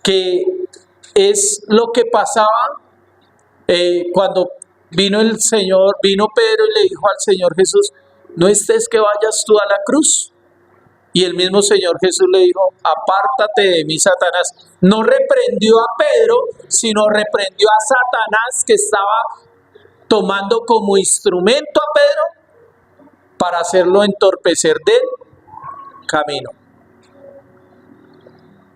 Que es lo que pasaba cuando vino Pedro y le dijo al Señor Jesús, no estés que vayas tú a la cruz. Y el mismo Señor Jesús le dijo, apártate de mí, Satanás. No reprendió a Pedro, sino reprendió a Satanás que estaba tomando como instrumento a Pedro para hacerlo entorpecer del camino.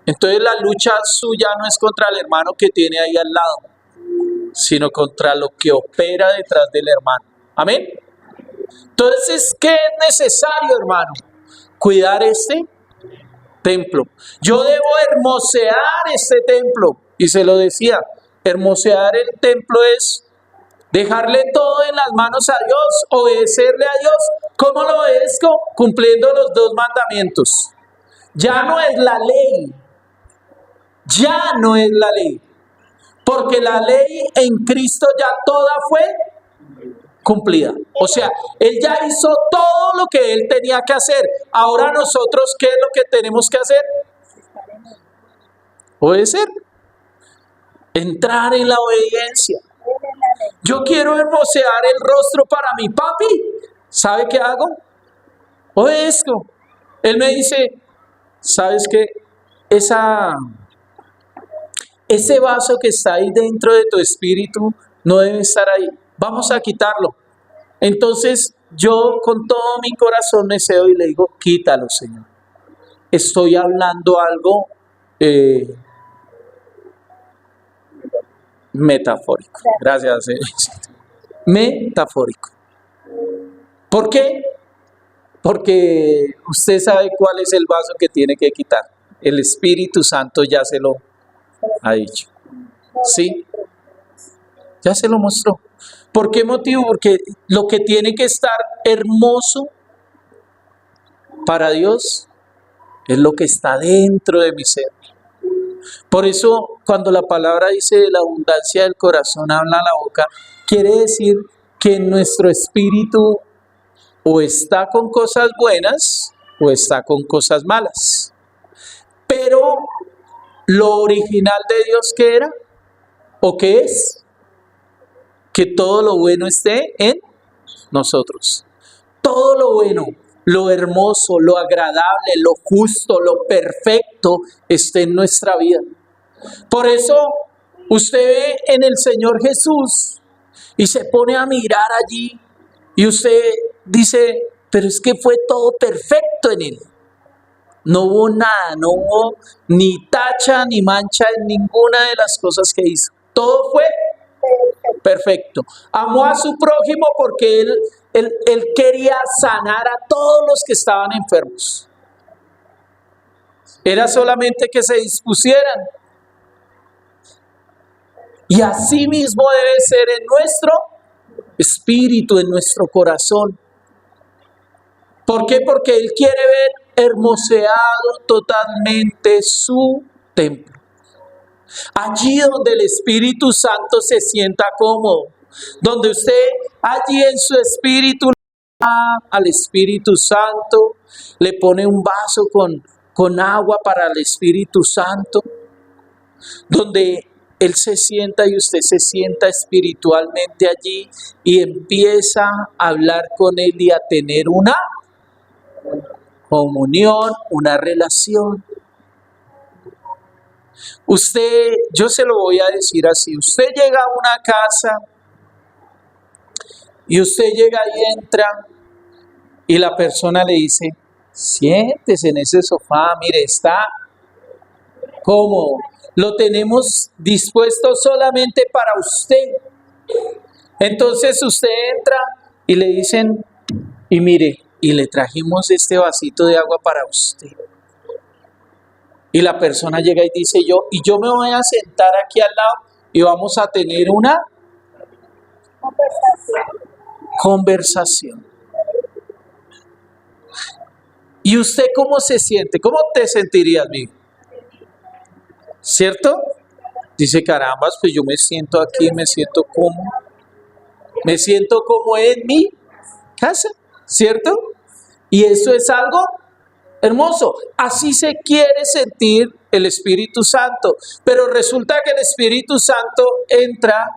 Entonces la lucha suya no es contra el hermano que tiene ahí al lado, sino contra lo que opera detrás del hermano. Amén. Entonces, ¿qué es necesario, hermano? Cuidar este templo. Yo debo hermosear este templo. Y se lo decía, hermosear el templo es dejarle todo en las manos a Dios, obedecerle a Dios. ¿Cómo lo obedezco? Cumpliendo los 2 mandamientos. Ya no es la ley. Ya no es la ley. Porque la ley en Cristo ya toda fue cumplida. O sea, Él ya hizo todo lo que Él tenía que hacer. Ahora nosotros, ¿qué es lo que tenemos que hacer? Obedecer. Entrar en la obediencia. Yo quiero hermosear el rostro para mi papi. ¿Sabe qué hago? Obedezco. Él me dice, ¿sabes qué? Ese vaso que está ahí dentro de tu espíritu no debe estar ahí. Vamos a quitarlo. Entonces yo con todo mi corazón me cedo y le digo, quítalo, Señor. Estoy hablando algo metafórico. Gracias. Metafórico. ¿Por qué? Porque usted sabe cuál es el vaso que tiene que quitar. El Espíritu Santo ya se lo ha dicho. ¿Sí? Ya se lo mostró. ¿Por qué motivo? Porque lo que tiene que estar hermoso para Dios es lo que está dentro de mi ser. Por eso, cuando la palabra dice de la abundancia del corazón habla la boca, quiere decir que nuestro espíritu o está con cosas buenas o está con cosas malas. Pero lo original de Dios, ¿qué era? ¿O qué es? Que todo lo bueno esté en nosotros. Todo lo bueno, lo hermoso, lo agradable, lo justo, lo perfecto esté en nuestra vida. Por eso usted ve en el Señor Jesús y se pone a mirar allí y usted dice, pero es que fue todo perfecto en Él. No hubo nada, no hubo ni tacha ni mancha en ninguna de las cosas que hizo. Todo fue perfecto. Amó a su prójimo porque él quería sanar a todos los que estaban enfermos. Era solamente que se dispusieran. Y así mismo debe ser en nuestro espíritu, en nuestro corazón. ¿Por qué? Porque Él quiere ver hermoseado totalmente su templo. Allí donde el Espíritu Santo se sienta cómodo, donde usted allí en su espíritu al Espíritu Santo, le pone un vaso con agua para el Espíritu Santo, donde Él se sienta y usted se sienta espiritualmente allí y empieza a hablar con Él y a tener una comunión, una relación. Usted, yo se lo voy a decir así, usted llega a una casa y usted llega y entra y la persona le dice, siéntese en ese sofá, mire, está cómodo, lo tenemos dispuesto solamente para usted. Entonces usted entra y le dicen, y mire, y le trajimos este vasito de agua para usted. Y la persona llega y dice, yo me voy a sentar aquí al lado y vamos a tener una conversación. ¿Y usted cómo se siente? ¿Cómo te sentirías, amigo? ¿Cierto? Dice, carambas, pues yo me siento aquí, me siento como en mi casa, ¿cierto? Y eso es algo hermoso. Así se quiere sentir el Espíritu Santo. Pero resulta que el Espíritu Santo entra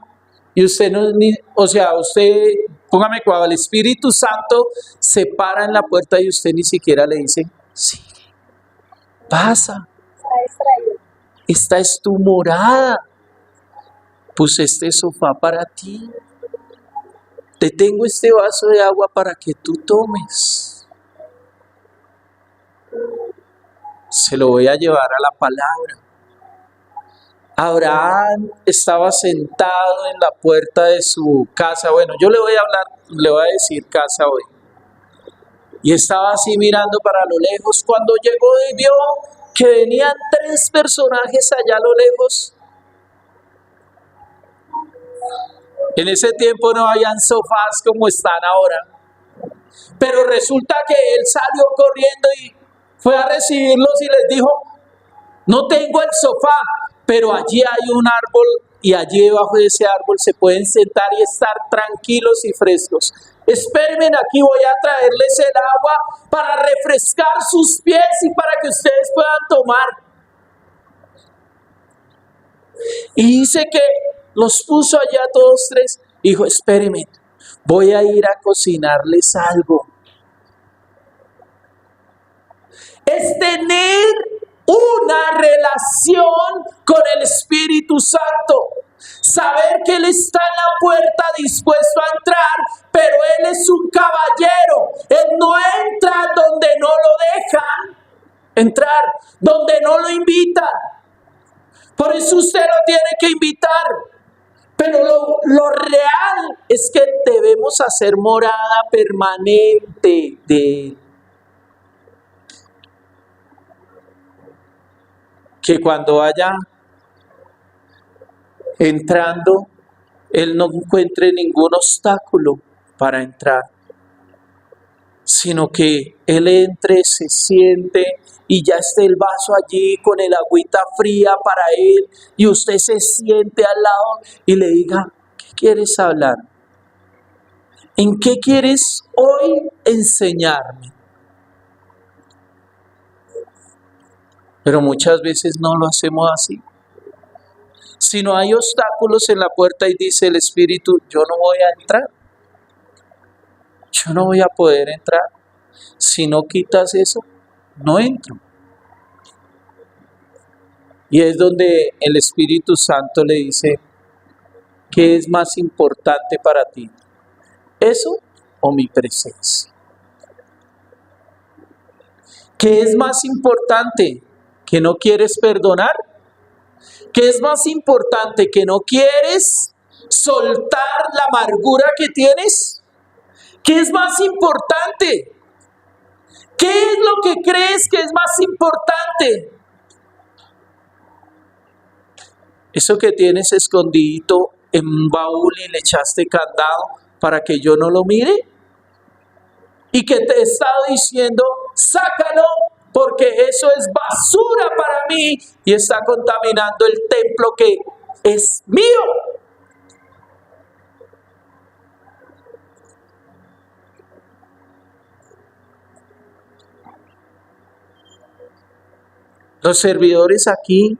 y usted no, usted, póngame cuidado, el Espíritu Santo se para en la puerta y usted ni siquiera le dice, sí, pasa. Esta es tu morada. Puse este sofá para ti. Te tengo este vaso de agua para que tú tomes. Se lo voy a llevar a la palabra. Abraham estaba sentado en la puerta de su casa. Bueno, yo le voy a decir casa hoy. Y estaba así mirando para lo lejos. Cuando llegó y vio que venían 3 personajes allá a lo lejos. En ese tiempo no habían sofás como están ahora. Pero resulta que él salió corriendo y fue a recibirlos y les dijo, no tengo el sofá, pero allí hay un árbol y allí debajo de ese árbol se pueden sentar y estar tranquilos y frescos. Espérenme aquí, voy a traerles el agua para refrescar sus pies y para que ustedes puedan tomar. Y dice que los puso allá todos 3. Dijo, espérenme, voy a ir a cocinarles algo. Es tener una relación con el Espíritu Santo. Saber que Él está en la puerta dispuesto a entrar, pero Él es un caballero. Él no entra donde no lo dejan entrar, donde no lo invitan. Por eso usted lo tiene que invitar. Pero lo real es que debemos hacer morada permanente de Él. Que cuando vaya entrando, Él no encuentre ningún obstáculo para entrar, sino que Él entre, se siente y ya esté el vaso allí con el agüita fría para Él y usted se siente al lado y le diga, ¿qué quieres hablar? ¿En qué quieres hoy enseñarme? Pero muchas veces no lo hacemos así. Si no hay obstáculos en la puerta y dice el Espíritu, yo no voy a entrar. Yo no voy a poder entrar. Si no quitas eso, no entro. Y es donde el Espíritu Santo le dice, ¿qué es más importante para ti? ¿Eso o mi presencia? ¿Qué es más importante? ¿Que no quieres perdonar? ¿Qué es más importante? ¿Que no quieres soltar la amargura que tienes? ¿Qué es más importante? ¿Qué es lo que crees que es más importante? Eso que tienes escondidito en un baúl y le echaste candado para que yo no lo mire. Y que te he estado diciendo, sácalo, porque eso es basura para mí y está contaminando el templo que es mío. Los servidores aquí,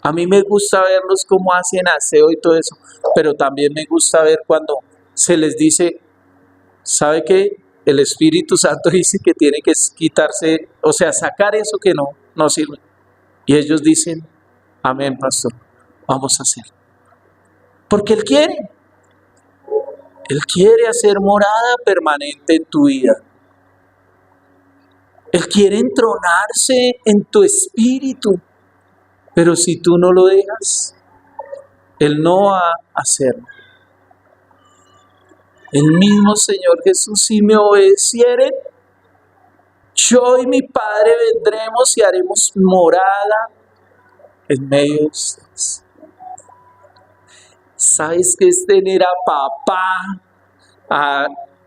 a mí me gusta verlos cómo hacen aseo y todo eso, pero también me gusta ver cuando se les dice, ¿sabe qué? el Espíritu Santo dice que tiene que quitarse, o sea, sacar eso que no sirve. Y ellos dicen, amén, pastor, vamos a hacerlo. Porque Él quiere hacer morada permanente en tu vida. Él quiere entronarse en tu espíritu. Pero si tú no lo dejas, Él no va a hacerlo. El mismo Señor Jesús, si me obedecieren, yo y mi Padre vendremos y haremos morada en medio de ustedes. ¿Sabes qué es tener a papá,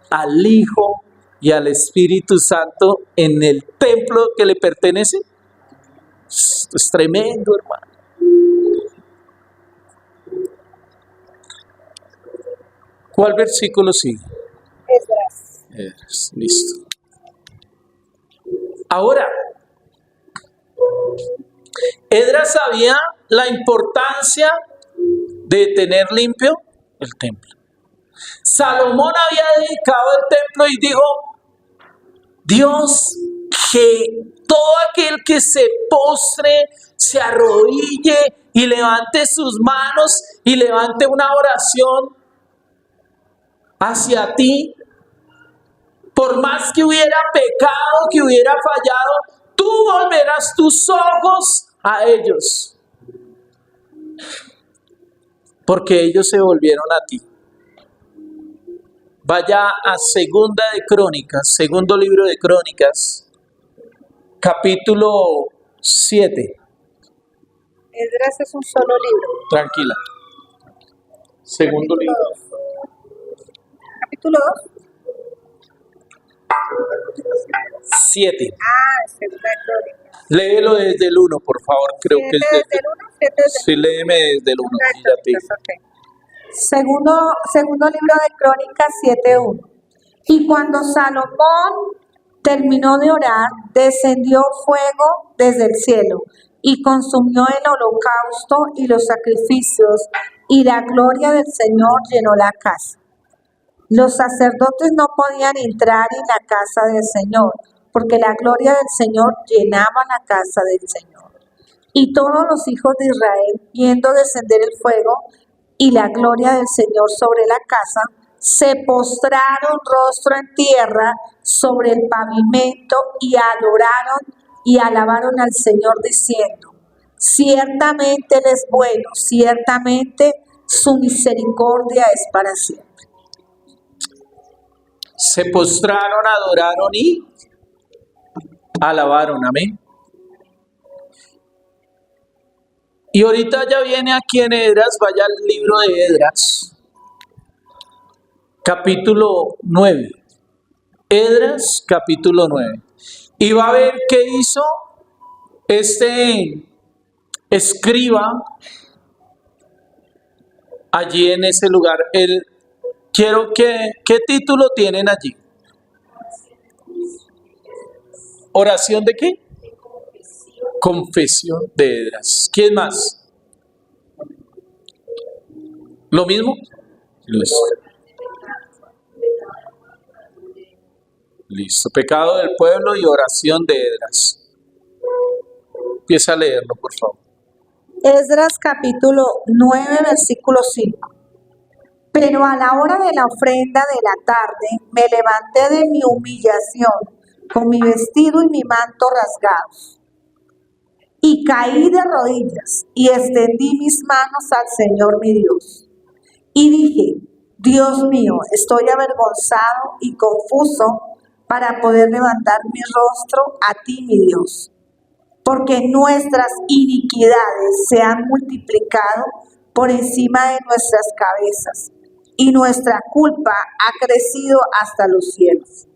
al Hijo y al Espíritu Santo en el templo que le pertenece? Esto es tremendo, hermano. ¿Cuál versículo sigue? Esdras. Listo. Ahora, Esdras sabía la importancia de tener limpio el templo. Salomón había dedicado el templo y dijo, Dios, que todo aquel que se postre, se arrodille y levante sus manos y levante una oración hacia ti, por más que hubiera pecado, que hubiera fallado, tú volverás tus ojos a ellos, porque ellos se volvieron a ti. Vaya a Segunda de Crónicas, segundo libro de Crónicas, capítulo 7. Esdras es un solo libro. Tranquila. Segundo libro. Capítulo 2. 7. Segunda de Crónicas. Léelo desde el 1, por favor. Creo que es desde el 1, 7 desde Sí, léeme desde el 1. Ya te digo. Segundo libro de Crónicas 7:1. Y cuando Salomón terminó de orar, descendió fuego desde el cielo y consumió el holocausto y los sacrificios, y la gloria del Señor llenó la casa. Los sacerdotes no podían entrar en la casa del Señor, porque la gloria del Señor llenaba la casa del Señor. Y todos los hijos de Israel, viendo descender el fuego y la gloria del Señor sobre la casa, se postraron rostro en tierra sobre el pavimento y adoraron y alabaron al Señor diciendo, ciertamente Él es bueno, ciertamente su misericordia es para siempre. Se postraron, adoraron y alabaron. Amén. Y ahorita ya viene aquí en Esdras, vaya al libro de Esdras, capítulo 9. Esdras, capítulo 9. Y va a ver qué hizo este escriba allí en ese lugar. ¿Qué título tienen allí? ¿Oración de qué? Confesión de Esdras. ¿Quién más? ¿Lo mismo? Listo. Listo. Pecado del pueblo y oración de Esdras. Empieza a leerlo, por favor. Esdras capítulo 9, versículo 5. Pero a la hora de la ofrenda de la tarde me levanté de mi humillación con mi vestido y mi manto rasgados. Y caí de rodillas y extendí mis manos al Señor mi Dios. Y dije, Dios mío, estoy avergonzado y confuso para poder levantar mi rostro a ti, mi Dios. Porque nuestras iniquidades se han multiplicado por encima de nuestras cabezas y nuestra culpa ha crecido hasta los cielos.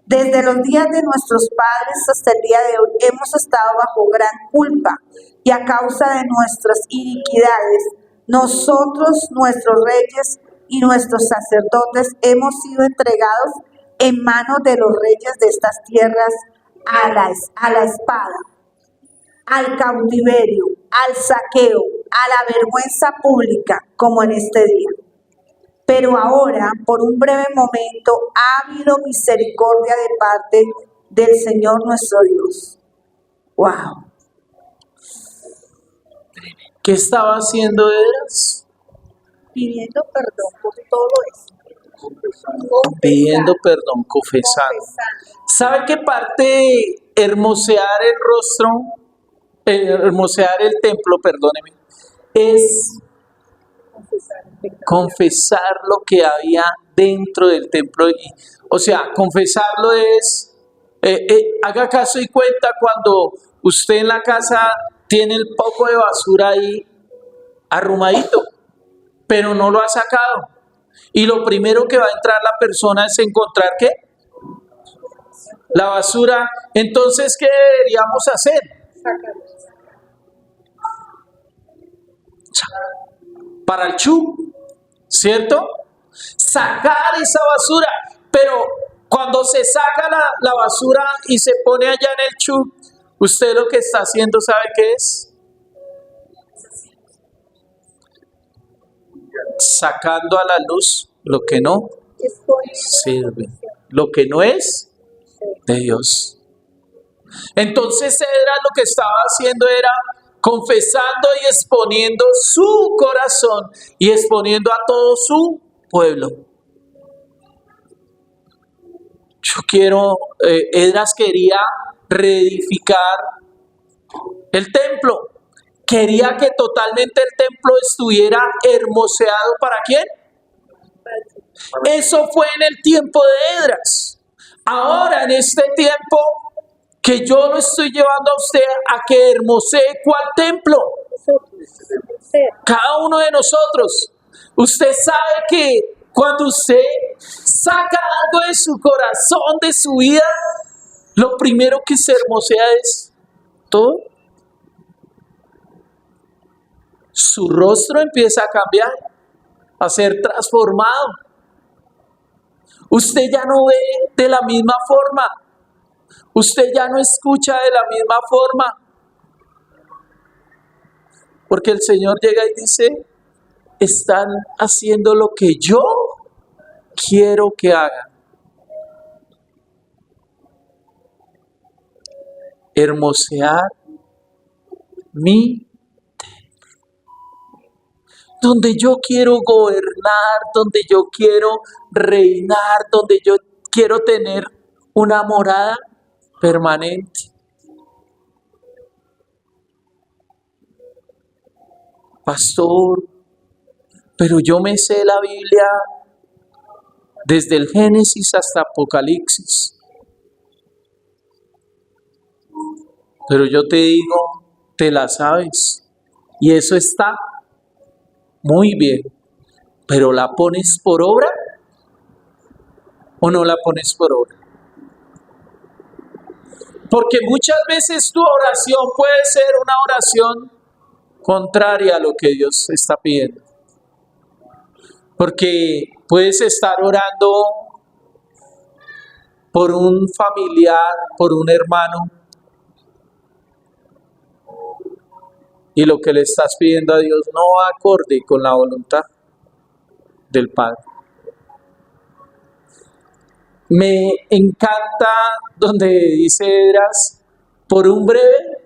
Desde los días de nuestros padres hasta el día de hoy hemos estado bajo gran culpa y a causa de nuestras iniquidades, nosotros, nuestros reyes y nuestros sacerdotes hemos sido entregados en manos de los reyes de estas tierras a la espada, al cautiverio, al saqueo, a la vergüenza pública, como en este día. pero ahora, por un breve momento, ha habido misericordia de parte del Señor nuestro Dios. ¡Wow! ¿Qué estaba haciendo Esdras? Pidiendo perdón por todo eso. Pidiendo perdón, confesando. ¿Sabe qué parte hermosear el rostro, hermosear el templo, perdóneme, es confesar lo que había dentro del templo? O sea, confesarlo es, haga caso y cuenta cuando usted en la casa tiene el poco de basura ahí arrumadito, pero no lo ha sacado. Y lo primero que va a entrar la persona es encontrar ¿qué? La basura. Entonces, ¿qué deberíamos hacer? Para el chu, ¿cierto? Sacar esa basura. Pero cuando se saca la basura y se pone allá en el chu, usted lo que está haciendo, ¿sabe qué es? Sacando a la luz lo que no sirve, lo que no es de Dios. Entonces Esdras lo que estaba haciendo era confesando y exponiendo su corazón y exponiendo a todo su pueblo. Yo quiero, Esdras quería reedificar el templo. Quería que totalmente el templo estuviera hermoseado. ¿Para quién? Eso fue en el tiempo de Esdras. Ahora, en este tiempo que yo lo estoy llevando a usted a que hermosee, ¿cuál templo? Cada uno de nosotros. Usted sabe que cuando usted saca algo de su corazón, de su vida, lo primero que se hermosea es todo. Su rostro empieza a cambiar, a ser transformado. Usted ya no ve de la misma forma. Usted ya no escucha de la misma forma. Porque el Señor llega y dice, están haciendo lo que yo quiero que hagan. Hermosear mi donde yo quiero gobernar, donde yo quiero reinar, donde yo quiero tener una morada permanente. Pastor, pero yo me sé la Biblia desde el Génesis hasta Apocalipsis. Pero yo te digo, te la sabes. Y eso está muy bien, pero ¿la pones por obra o no la pones por obra? Porque muchas veces tu oración puede ser una oración contraria a lo que Dios está pidiendo. Porque puedes estar orando por un familiar, por un hermano, y lo que le estás pidiendo a Dios no va acorde con la voluntad del Padre. Me encanta donde dice Esdras, por un breve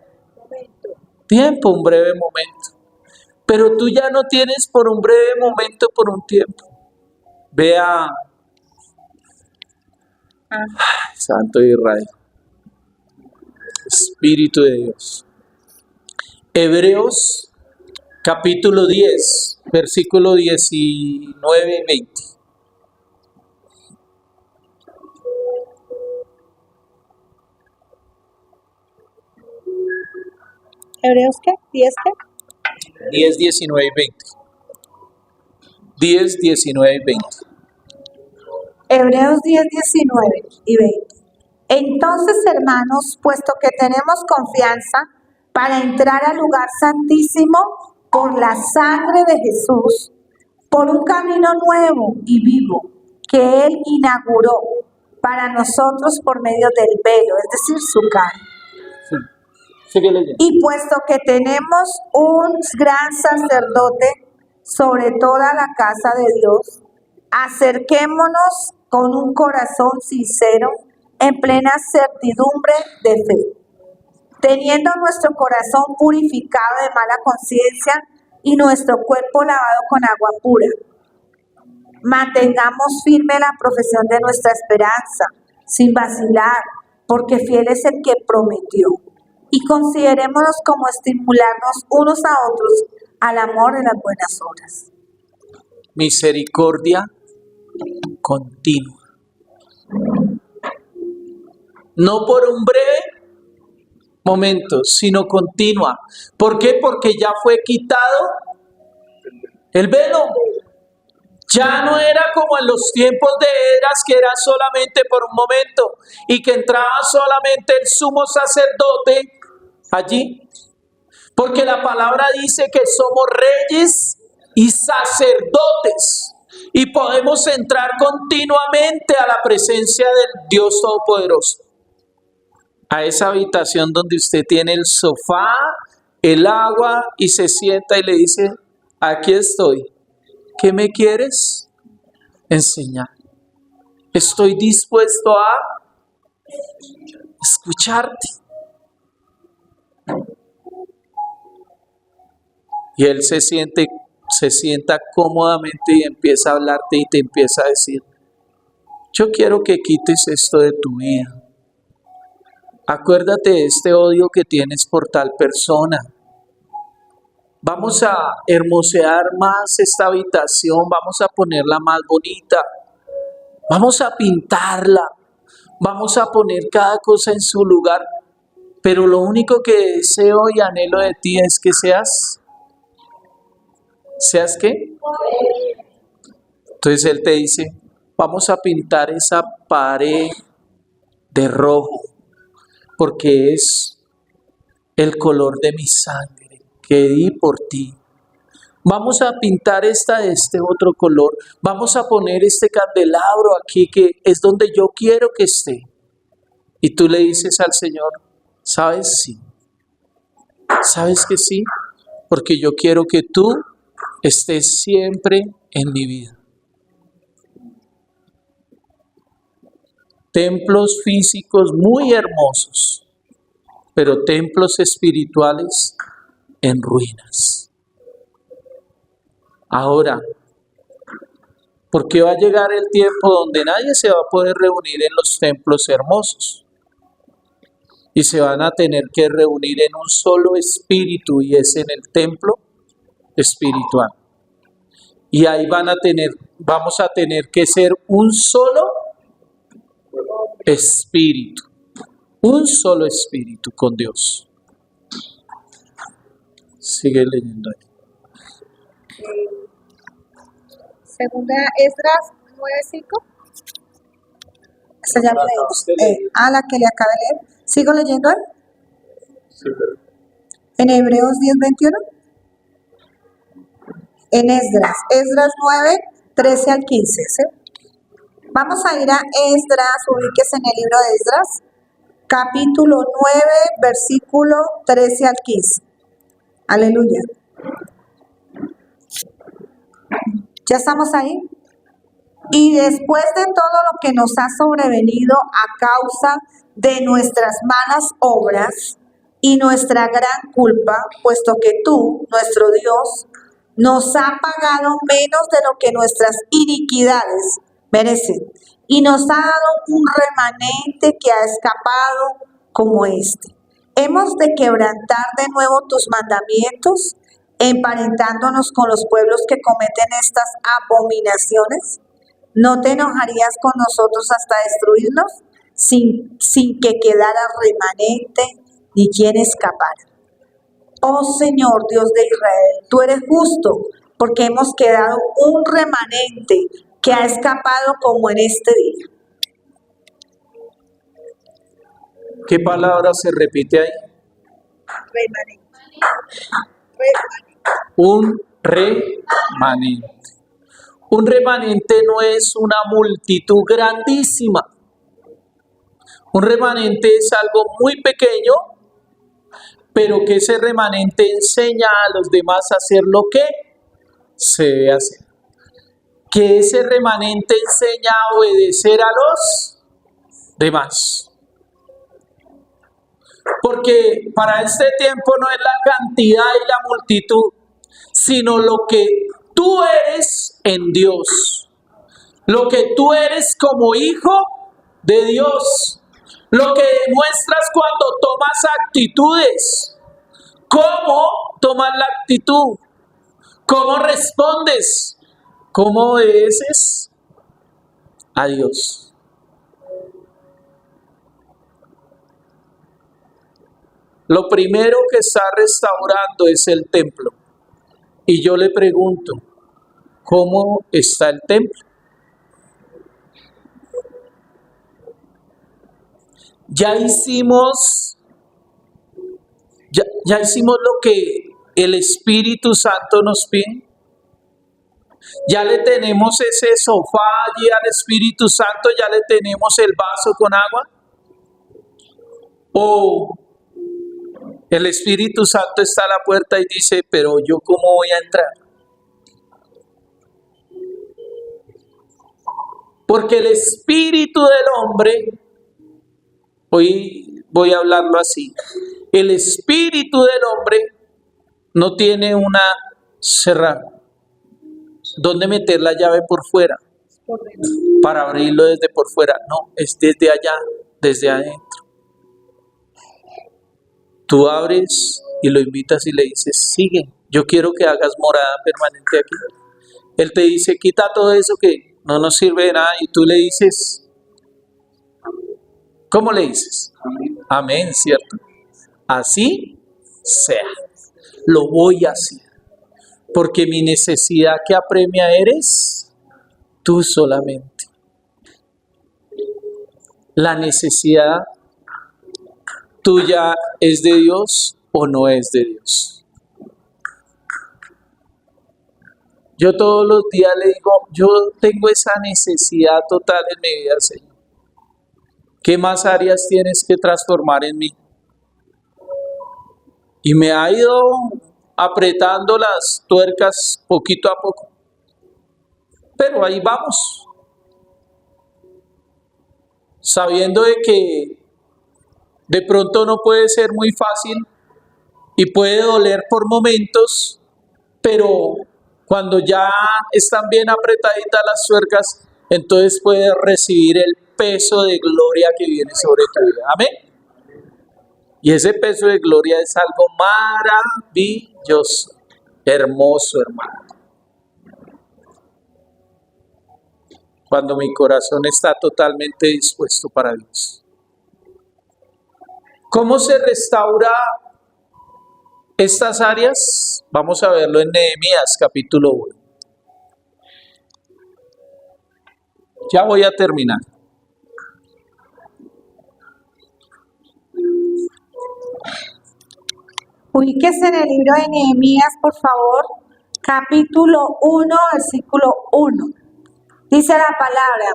tiempo, un breve momento. Pero tú ya no tienes por un breve momento, por un tiempo. Vea, Santo de Israel, Espíritu de Dios. Hebreos capítulo 10, versículo 19 y 20. ¿Hebreos qué? ¿10 qué? 10, 19 y 20. 10, 19 y 20. Hebreos 10, 19 y 20. Entonces, hermanos, puesto que tenemos confianza para entrar al lugar santísimo por la sangre de Jesús, por un camino nuevo y vivo que Él inauguró para nosotros por medio del velo, es decir, su carne. Sigue leyendo. Y puesto que tenemos un gran sacerdote sobre toda la casa de Dios, Acerquémonos con un corazón sincero, en plena certidumbre de fe, teniendo nuestro corazón purificado de mala conciencia y nuestro cuerpo lavado con agua pura. Mantengamos firme la profesión de nuestra esperanza, sin vacilar, porque fiel es el que prometió. Y considerémonos como estimularnos unos a otros al amor de las buenas obras. Misericordia continua. No por un breve momento, sino continua. ¿Por qué? Porque ya fue quitado el velo. Ya no era como en los tiempos de Esdras, que era solamente por un momento y que entraba solamente el sumo sacerdote allí. Porque la palabra dice que somos reyes y sacerdotes y podemos entrar continuamente a la presencia del Dios Todopoderoso. A esa habitación donde usted tiene el sofá, el agua y se sienta y le dice, aquí estoy. ¿Qué me quieres enseñar? Estoy dispuesto a escucharte. Y él se sienta cómodamente y empieza a hablarte y te empieza a decir, yo quiero que quites esto de tu vida. Acuérdate de este odio que tienes por tal persona. Vamos a hermosear más esta habitación, vamos a ponerla más bonita, vamos a pintarla, vamos a poner cada cosa en su lugar, pero lo único que deseo y anhelo de ti es que ¿seas qué? Entonces él te dice, vamos a pintar esa pared de rojo, porque es el color de mi sangre que di por ti. Vamos a pintar esta de este otro color. Vamos a poner este candelabro aquí que es donde yo quiero que esté. Y tú le dices al Señor, ¿sabes? Sí. ¿Sabes que sí? Porque yo quiero que tú estés siempre en mi vida. Templos físicos muy hermosos, pero templos espirituales en ruinas. Ahora, porque va a llegar el tiempo donde nadie se va a poder reunir en los templos hermosos y se van a tener que reunir en un solo espíritu, y es en el templo espiritual. Y ahí vamos a tener que ser un solo espíritu con Dios. Sigue leyendo ahí. Segunda Esdras 9:5. Esa ya la leí. La que le acabé de leer. ¿Sigo leyendo? Sí, pero... En Hebreos 10:21. En Esdras 9:13-15. ¿Sí? Vamos a ir a Esdras, ubíquese en el libro de Esdras, capítulo 9, versículo 13-15. Aleluya. ¿Ya estamos ahí? Y después de todo lo que nos ha sobrevenido a causa de nuestras malas obras y nuestra gran culpa, puesto que tú, nuestro Dios, nos ha pagado menos de lo que nuestras iniquidades merecen, y nos ha dado un remanente que ha escapado como este. Hemos de quebrantar de nuevo tus mandamientos, emparentándonos con los pueblos que cometen estas abominaciones. ¿No te enojarías con nosotros hasta destruirnos, sin que quedara remanente ni quien escapara? Oh Señor, Dios de Israel, tú eres justo, porque hemos quedado un remanente que ha escapado como en este día. ¿Qué palabra se repite ahí? Remanente. Un remanente. Un remanente no es una multitud grandísima. Un remanente es algo muy pequeño, pero que ese remanente enseña a los demás a hacer lo que se debe hacer. que ese remanente enseña a obedecer a los demás. Porque para este tiempo no es la cantidad y la multitud, sino lo que tú eres en Dios, lo que tú eres como hijo de Dios, lo que demuestras cuando tomas actitudes, cómo tomas la actitud, cómo respondes, cómo obedeces a Dios. Lo primero que está restaurando es el templo. Y yo le pregunto, ¿cómo está el templo? Ya hicimos lo que el Espíritu Santo nos pide. Ya le tenemos ese sofá allí al Espíritu Santo, ya le tenemos el vaso con agua. O el Espíritu Santo está a la puerta y dice, pero ¿yo cómo voy a entrar? Porque el espíritu del hombre, hoy voy a hablarlo así, el espíritu del hombre no tiene una cerrada. ¿Dónde meter la llave por fuera? Para abrirlo desde por fuera. No, es desde allá, desde adentro. Tú abres y lo invitas y le dices, sigue, yo quiero que hagas morada permanente aquí. Él te dice, quita todo eso que no nos sirve de nada. Y tú le dices, ¿cómo le dices? Amén, amén, ¿cierto? Así sea, lo voy a hacer. Porque mi necesidad que apremia eres tú solamente. La necesidad tuya es de Dios o no es de Dios. Yo todos los días le digo, yo tengo esa necesidad total en mi vida, Señor. ¿Qué más áreas tienes que transformar en mí? Y me ha ido apretando las tuercas poquito a poco. Pero ahí vamos. Sabiendo de que de pronto no puede ser muy fácil y puede doler por momentos, pero cuando ya están bien apretaditas las tuercas, entonces puedes recibir el peso de gloria que viene sobre tu vida. Amén. Y ese peso de gloria es algo maravilloso, hermoso, hermano. Cuando mi corazón está totalmente dispuesto para Dios. ¿Cómo se restaura estas áreas? Vamos a verlo en Nehemías capítulo 1. Ya voy a terminar. Ubíquese en el libro de Nehemías, por favor, capítulo 1, versículo 1. Dice la palabra,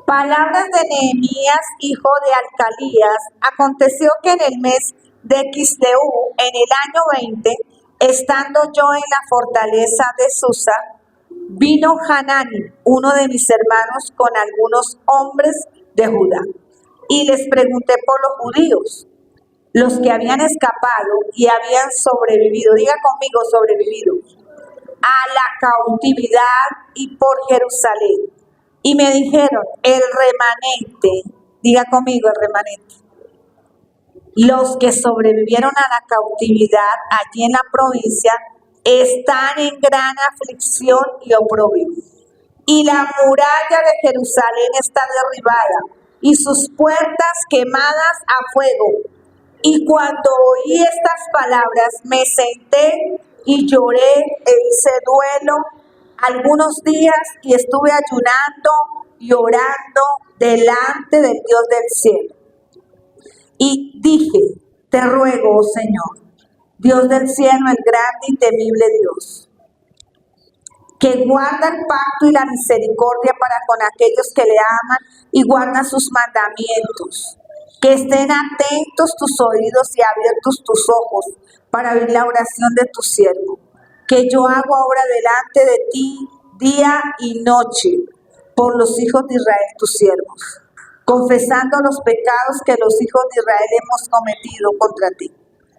palabras de Nehemías, hijo de Alcalías, aconteció que en el mes de Quisleu, en el año 20, estando yo en la fortaleza de Susa, vino Hanani, uno de mis hermanos, con algunos hombres de Judá, y les pregunté por los judíos, los que habían escapado y habían sobrevivido, diga conmigo, sobrevivido, a la cautividad y por Jerusalén. Y me dijeron, el remanente, diga conmigo, el remanente. Los que sobrevivieron a la cautividad allí en la provincia están en gran aflicción y oprobio. Y la muralla de Jerusalén está derribada y sus puertas quemadas a fuego. Y cuando oí estas palabras, me senté y lloré e hice duelo algunos días y estuve ayunando y orando delante del Dios del cielo. Y dije, te ruego, oh Señor, Dios del cielo, el grande y temible Dios, que guarda el pacto y la misericordia para con aquellos que le aman y guardan sus mandamientos. Que estén atentos tus oídos y abiertos tus ojos para oír la oración de tu siervo, que yo hago ahora delante de ti día y noche por los hijos de Israel, tus siervos, confesando los pecados que los hijos de Israel hemos cometido contra ti.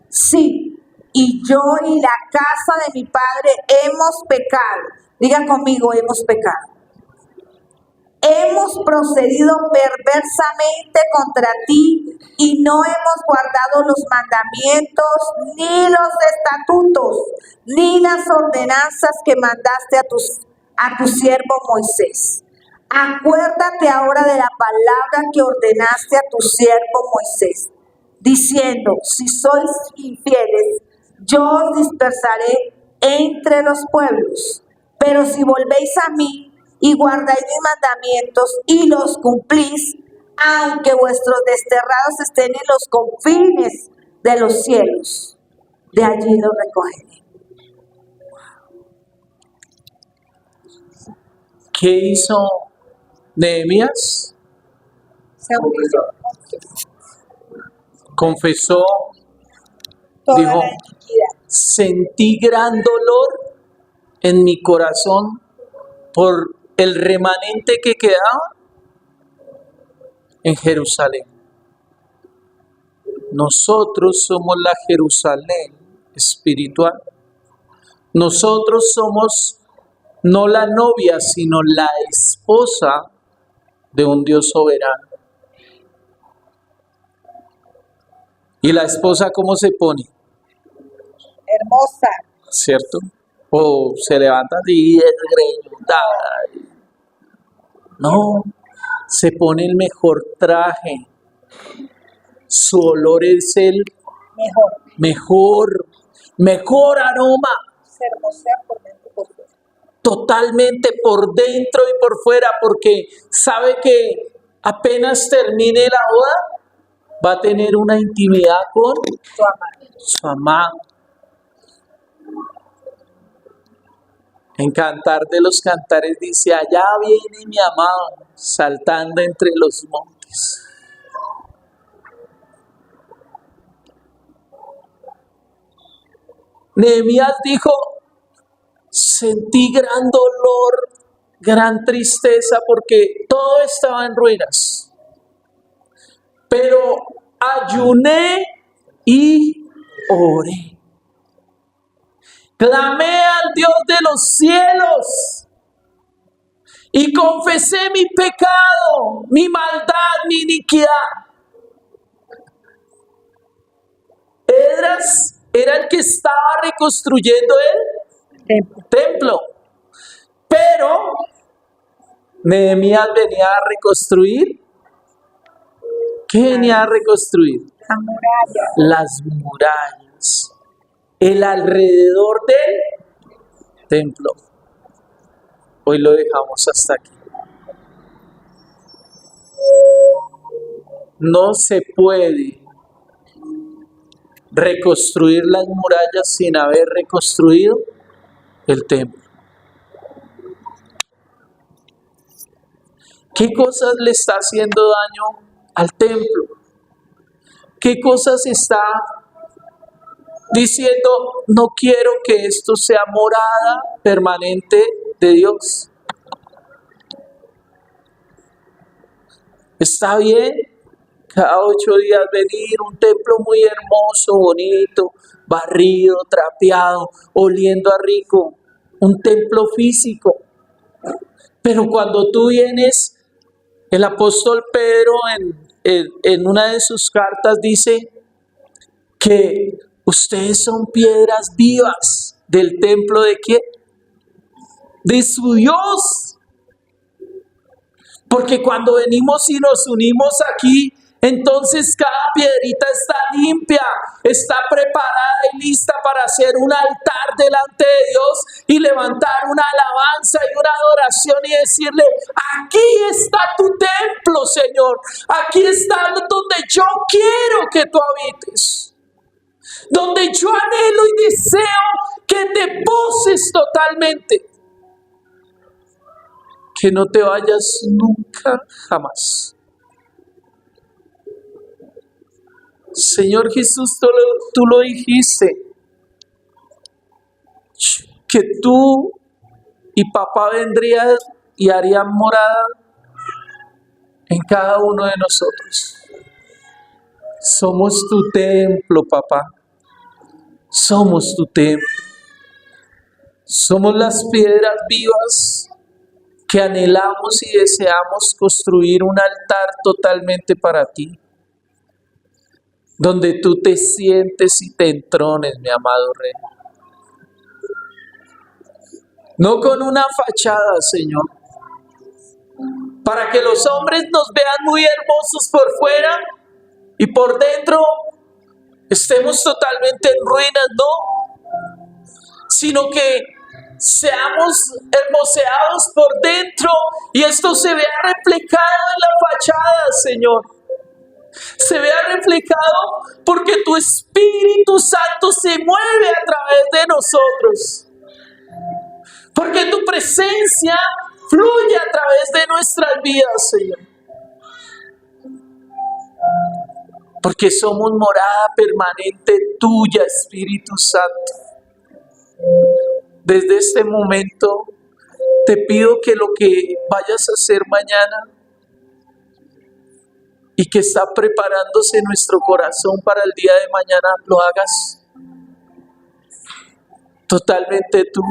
Sí, y yo y la casa de mi padre hemos pecado. Diga conmigo, hemos pecado. Hemos procedido perversamente contra ti y no hemos guardado los mandamientos, ni los estatutos, ni las ordenanzas que mandaste a tu siervo Moisés. Acuérdate ahora de la palabra que ordenaste a tu siervo Moisés, diciendo, si sois infieles, yo os dispersaré entre los pueblos. Pero si volvéis a mí y guardáis mis mandamientos y los cumplís, aunque vuestros desterrados estén en los confines de los cielos, de allí los recogeré. ¿Qué hizo Nehemías? Confesó, Toda dijo, la iniquidad. sentí gran dolor en mi corazón por el remanente que quedaba en Jerusalén. Nosotros somos la Jerusalén espiritual. Nosotros somos no la novia, sino la esposa de un Dios soberano. ¿Y la esposa cómo se pone? Hermosa. ¿Cierto? O se levanta así desgreñada. No, se pone el mejor traje. Su olor es el mejor aroma. Se hermosea por dentro y por fuera. Totalmente por dentro y por fuera, porque sabe que apenas termine la boda, va a tener una intimidad con su amado. En Cantar de los Cantares dice, allá viene mi amado, saltando entre los montes. Nehemías dijo, sentí gran dolor, gran tristeza, porque todo estaba en ruinas. Pero ayuné y oré. Clamé al Dios de los cielos y confesé mi pecado, mi maldad, mi iniquidad. Esdras era el que estaba reconstruyendo el templo, pero Nehemías venía a reconstruir. ¿Qué venía a reconstruir? La muralla. Las murallas, el alrededor del templo. Hoy lo dejamos hasta aquí. No se puede reconstruir las murallas sin haber reconstruido el templo. ¿Qué cosas le está haciendo daño al templo? ¿Qué cosas está diciendo, no quiero que esto sea morada permanente de Dios? Está bien cada 8 días venir, un templo muy hermoso, bonito, barrido, trapeado, oliendo a rico, un templo físico. Pero cuando tú vienes, el apóstol Pedro en una de sus cartas dice que ustedes son piedras vivas del templo ¿de quién? De su Dios. Porque cuando venimos y nos unimos aquí, entonces cada piedrita está limpia, está preparada y lista para hacer un altar delante de Dios y levantar una alabanza y una adoración y decirle, aquí está tu templo, Señor, aquí está donde yo quiero que tú habites, donde yo anhelo y deseo que te poses totalmente, que no te vayas nunca, jamás. Señor Jesús, tú lo dijiste, que tú y papá vendría y haría morada en cada uno de nosotros. Somos tu templo, papá. Somos tu templo. Somos las piedras vivas que anhelamos y deseamos construir un altar totalmente para ti, donde tú te sientes y te entrones, mi amado Rey. No con una fachada, Señor, para que los hombres nos vean muy hermosos por fuera y por dentro estemos totalmente en ruinas, no, sino que seamos hermoseados por dentro y esto se vea reflejado en la fachada, Señor. Se vea reflejado porque tu Espíritu Santo se mueve a través de nosotros. Porque tu presencia fluye a través de nuestras vidas, Señor. Porque somos morada permanente tuya, Espíritu Santo. Desde este momento te pido que lo que vayas a hacer mañana y que está preparándose nuestro corazón para el día de mañana, lo hagas totalmente tú.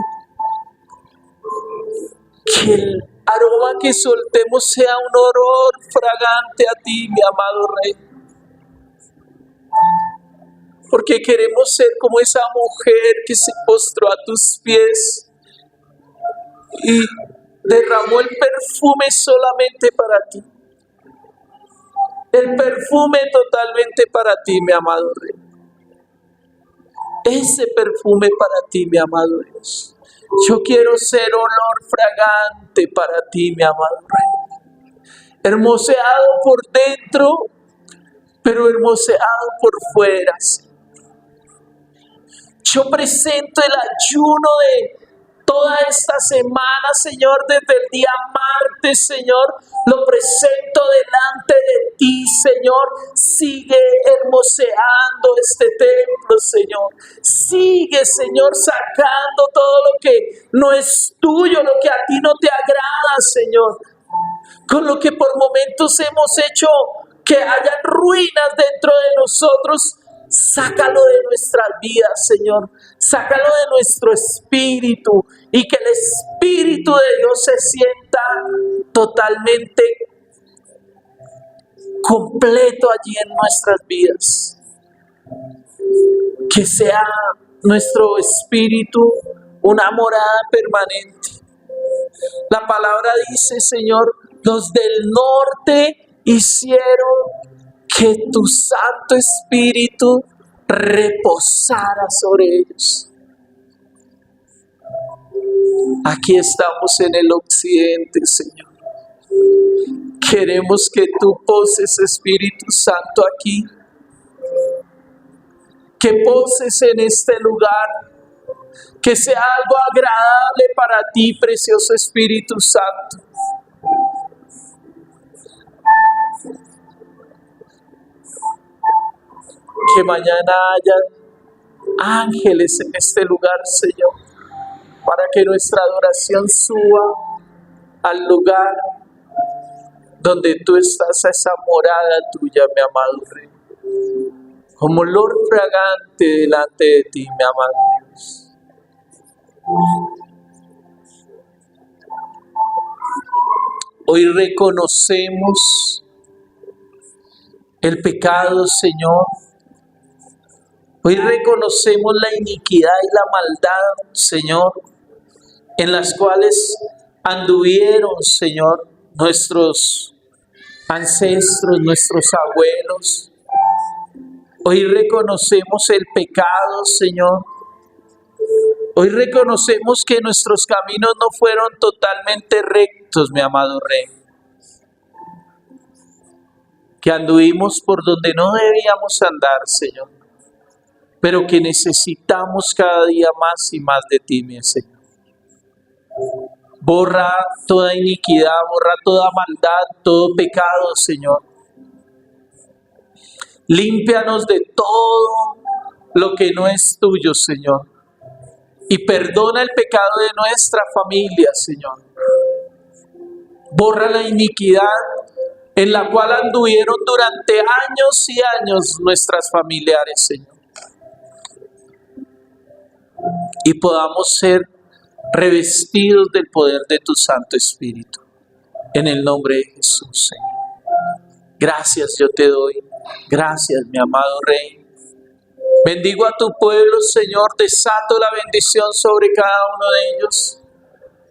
Que el aroma que soltemos sea un olor fragante a ti, mi amado Rey. Porque queremos ser como esa mujer que se postró a tus pies y derramó el perfume solamente para ti. El perfume totalmente para ti, mi amado Rey. Ese perfume para ti, mi amado Dios. Yo quiero ser olor fragante para ti, mi amado Rey. Hermoseado por dentro, pero hermoseado por fuera. Yo presento el ayuno de toda esta semana, Señor, desde el día martes, Señor, lo presento delante de ti, Señor. Sigue hermoseando este templo, Señor. Sigue, Señor, sacando todo lo que no es tuyo, lo que a ti no te agrada, Señor. Con lo que por momentos hemos hecho que hayan ruinas dentro de nosotros, sácalo de nuestras vidas, Señor. Sácalo de nuestro espíritu y que el Espíritu de Dios se sienta totalmente completo allí en nuestras vidas. Que sea nuestro espíritu una morada permanente. La palabra dice, Señor, los del norte hicieron que tu Santo Espíritu reposara sobre ellos. Aquí estamos en el occidente, Señor. Queremos que tú poses, Espíritu Santo, aquí. Que poses en este lugar. Que sea algo agradable para ti, precioso Espíritu Santo. Que mañana haya ángeles en este lugar, Señor, para que nuestra adoración suba al lugar donde tú estás, a esa morada tuya, mi amado Rey. Como olor fragante delante de ti, mi amado Dios. Hoy reconocemos el pecado, Señor. Hoy reconocemos la iniquidad y la maldad, Señor, en las cuales anduvieron, Señor, nuestros ancestros, nuestros abuelos. Hoy reconocemos el pecado, Señor. Hoy reconocemos que nuestros caminos no fueron totalmente rectos, mi amado Rey. Que anduvimos por donde no debíamos andar, Señor. Pero que necesitamos cada día más y más de ti, mi Señor. Borra toda iniquidad, borra toda maldad, todo pecado, Señor. Límpianos de todo lo que no es tuyo, Señor. y perdona el pecado de nuestra familia, Señor. Borra la iniquidad en la cual anduvieron durante años y años nuestras familiares, Señor. Y podamos ser revestidos del poder de tu Santo Espíritu. En el nombre de Jesús, Señor. Gracias yo te doy. Gracias, mi amado Rey. Bendigo a tu pueblo, Señor. Desato la bendición sobre cada uno de ellos.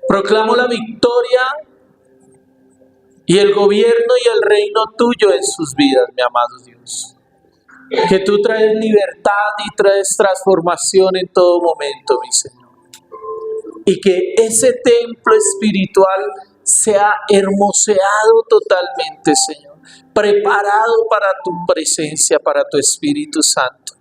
Proclamo la victoria y el gobierno y el reino tuyo en sus vidas, mi amado Dios. Que tú traes libertad y traes transformación en todo momento, mi Señor. Y que ese templo espiritual sea hermoseado totalmente, Señor. Preparado para tu presencia, para tu Espíritu Santo.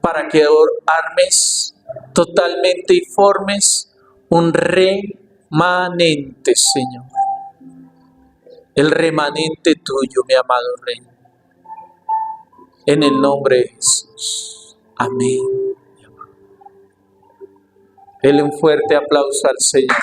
Para que armes totalmente y formes un remanente, Señor. El remanente tuyo, mi amado Rey. En el nombre de Jesús. Amén. Denle un fuerte aplauso al Señor.